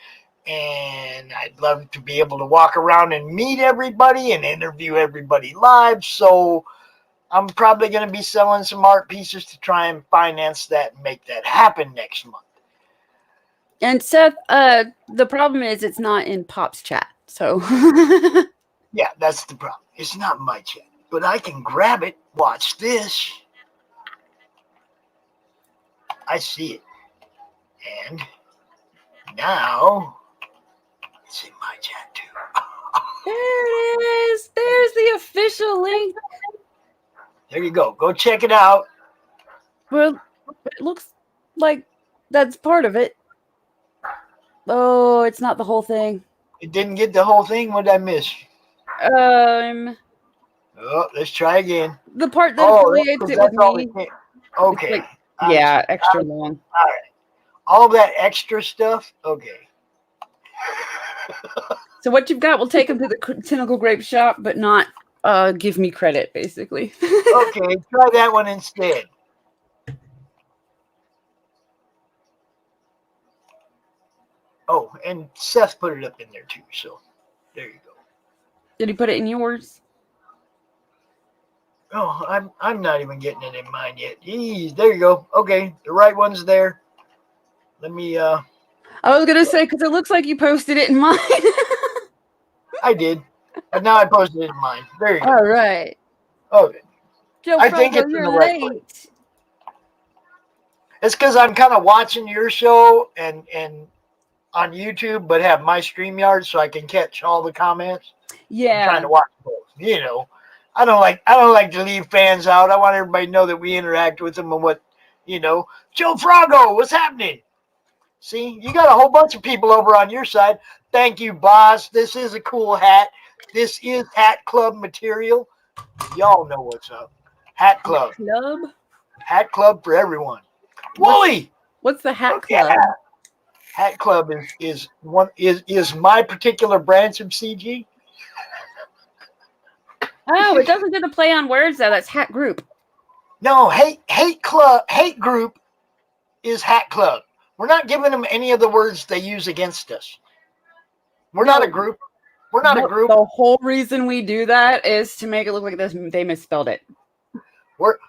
and I'd love to be able to walk around and meet everybody and interview everybody live. So I'm probably going to be selling some art pieces to try and finance that and make that happen next month. And Seth, the problem is it's not in Pop's chat. So yeah, that's the problem. It's not my chat, but I can grab it. Watch this. I see it. And now it's in my chat too. There it is. There's the official link. There you go. Go check it out. Well, it looks like that's part of it. Oh, it's not the whole thing. It didn't get the whole thing. What did I miss? Oh, let's try again. The part that affiliates it with me. Okay. Like, yeah, extra long. All right. All that extra stuff. Okay. So what you've got will take them to the Tentacle Grape shop, but not give me credit, basically. Okay, try that one instead. Oh, and Seth put it up in there too, so there you go. Did he put it in yours? Oh, I'm not even getting it in mine yet. Jeez, there you go. Okay, the right one's there. Let me I was gonna say, because it looks like you posted it in mine. I did. But now I posted it in mine. There you go. All right. Okay. Joe I think it's in you're the right late. place. It's because I'm kind of watching your show and on YouTube, but have my StreamYard so I can catch all the comments. Yeah. I'm trying to watch both. You know, I don't like to leave fans out. I want everybody to know that we interact with them and what, you know. Joe Frago, what's happening? See, you got a whole bunch of people over on your side. Thank you, boss. This is a cool hat. This is Hat Club material. Y'all know what's up. Hat Club. Hat Club for everyone. Wooly! What's the Hat Club? Yeah. Hat Club is my particular branch of CG. Oh, it doesn't do the play on words though. That's Hat Group. No, hate group is Hat Club. We're not giving them any of the words they use against us. We're not a group. We're not a group. The whole reason we do that is to make it look like they misspelled it.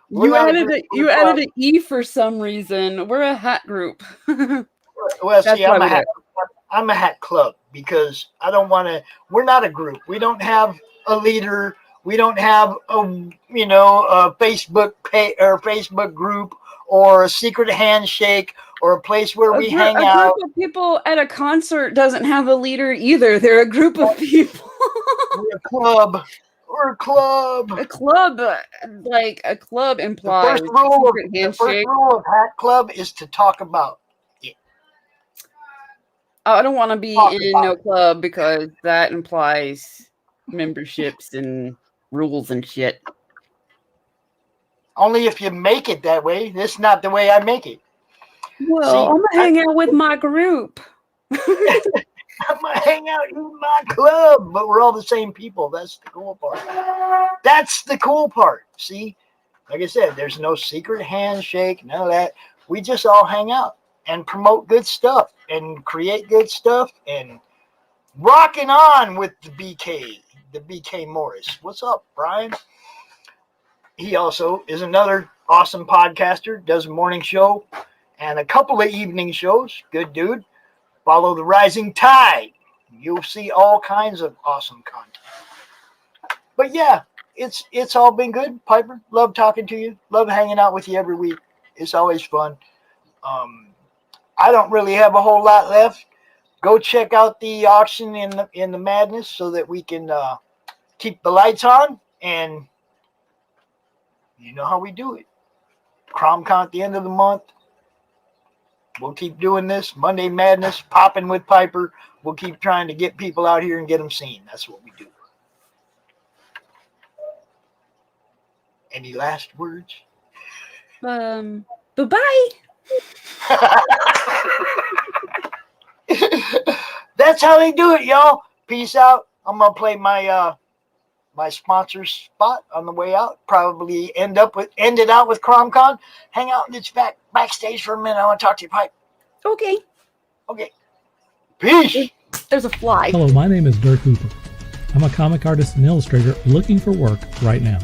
You added an E for some reason. We're a hat group. Well, see, I'm a hat club because I don't want to. We're not a group. We don't have a leader. We don't have a Facebook page or Facebook group or a secret handshake or a place where we hang out. A group of people at a concert doesn't have a leader either. They're a group of people. We're a club. We're a club. A club, like a club implies the first rule of Hat Club is to talk about it. I don't want to be in no club because that implies memberships and rules and shit. Only if you make it that way. That's not the way I make it. Well, see, I'm gonna hang out with my group. I'm gonna hang out in my club, but we're all the same people. That's the cool part. That's the cool part. See, like I said, there's no secret handshake, none of that. We just all hang out and promote good stuff and create good stuff and rocking on with the BK Morris. What's up, Brian? He also is another awesome podcaster, does a morning show and a couple of evening shows. Good dude. Follow the rising tide. You'll see all kinds of awesome content. But yeah, it's all been good, Piper. Love talking to you. Love hanging out with you every week. It's always fun. I don't really have a whole lot left. Go check out the auction in the madness so that we can keep the lights on. And you know how we do it. CromCon at the end of the month. We'll keep doing this. Monday Madness, popping with Piper. We'll keep trying to get people out here and get them seen. That's what we do. Any last words? Bye-bye. That's how they do it, y'all. Peace out. I'm going to play my my sponsor spot on the way out. Probably end it out with CromCon. Hang out in its backstage for a minute. I want to talk to you, Pipe. Okay. Peace. There's a fly. Hello, my name is Dirk Hooper. I'm a comic artist and illustrator looking for work right now.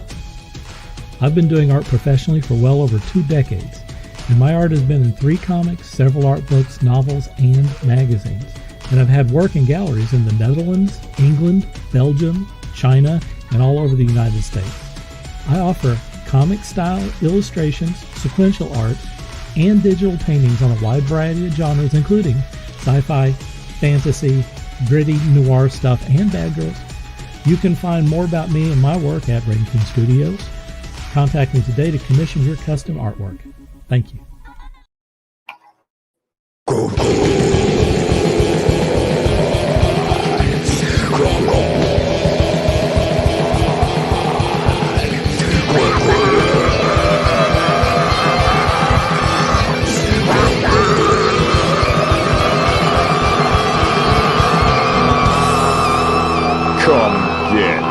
I've been doing art professionally for well over 2 decades, and my art has been in 3 comics, several art books, novels, and magazines. And I've had work in galleries in the Netherlands, England, Belgium, China, and all over the United States. I offer comic-style illustrations, sequential art, and digital paintings on a wide variety of genres, including sci-fi, fantasy, gritty, noir stuff, and bad girls. You can find more about me and my work at Rainkin Studios. Contact me today to commission your custom artwork. Thank you. Come get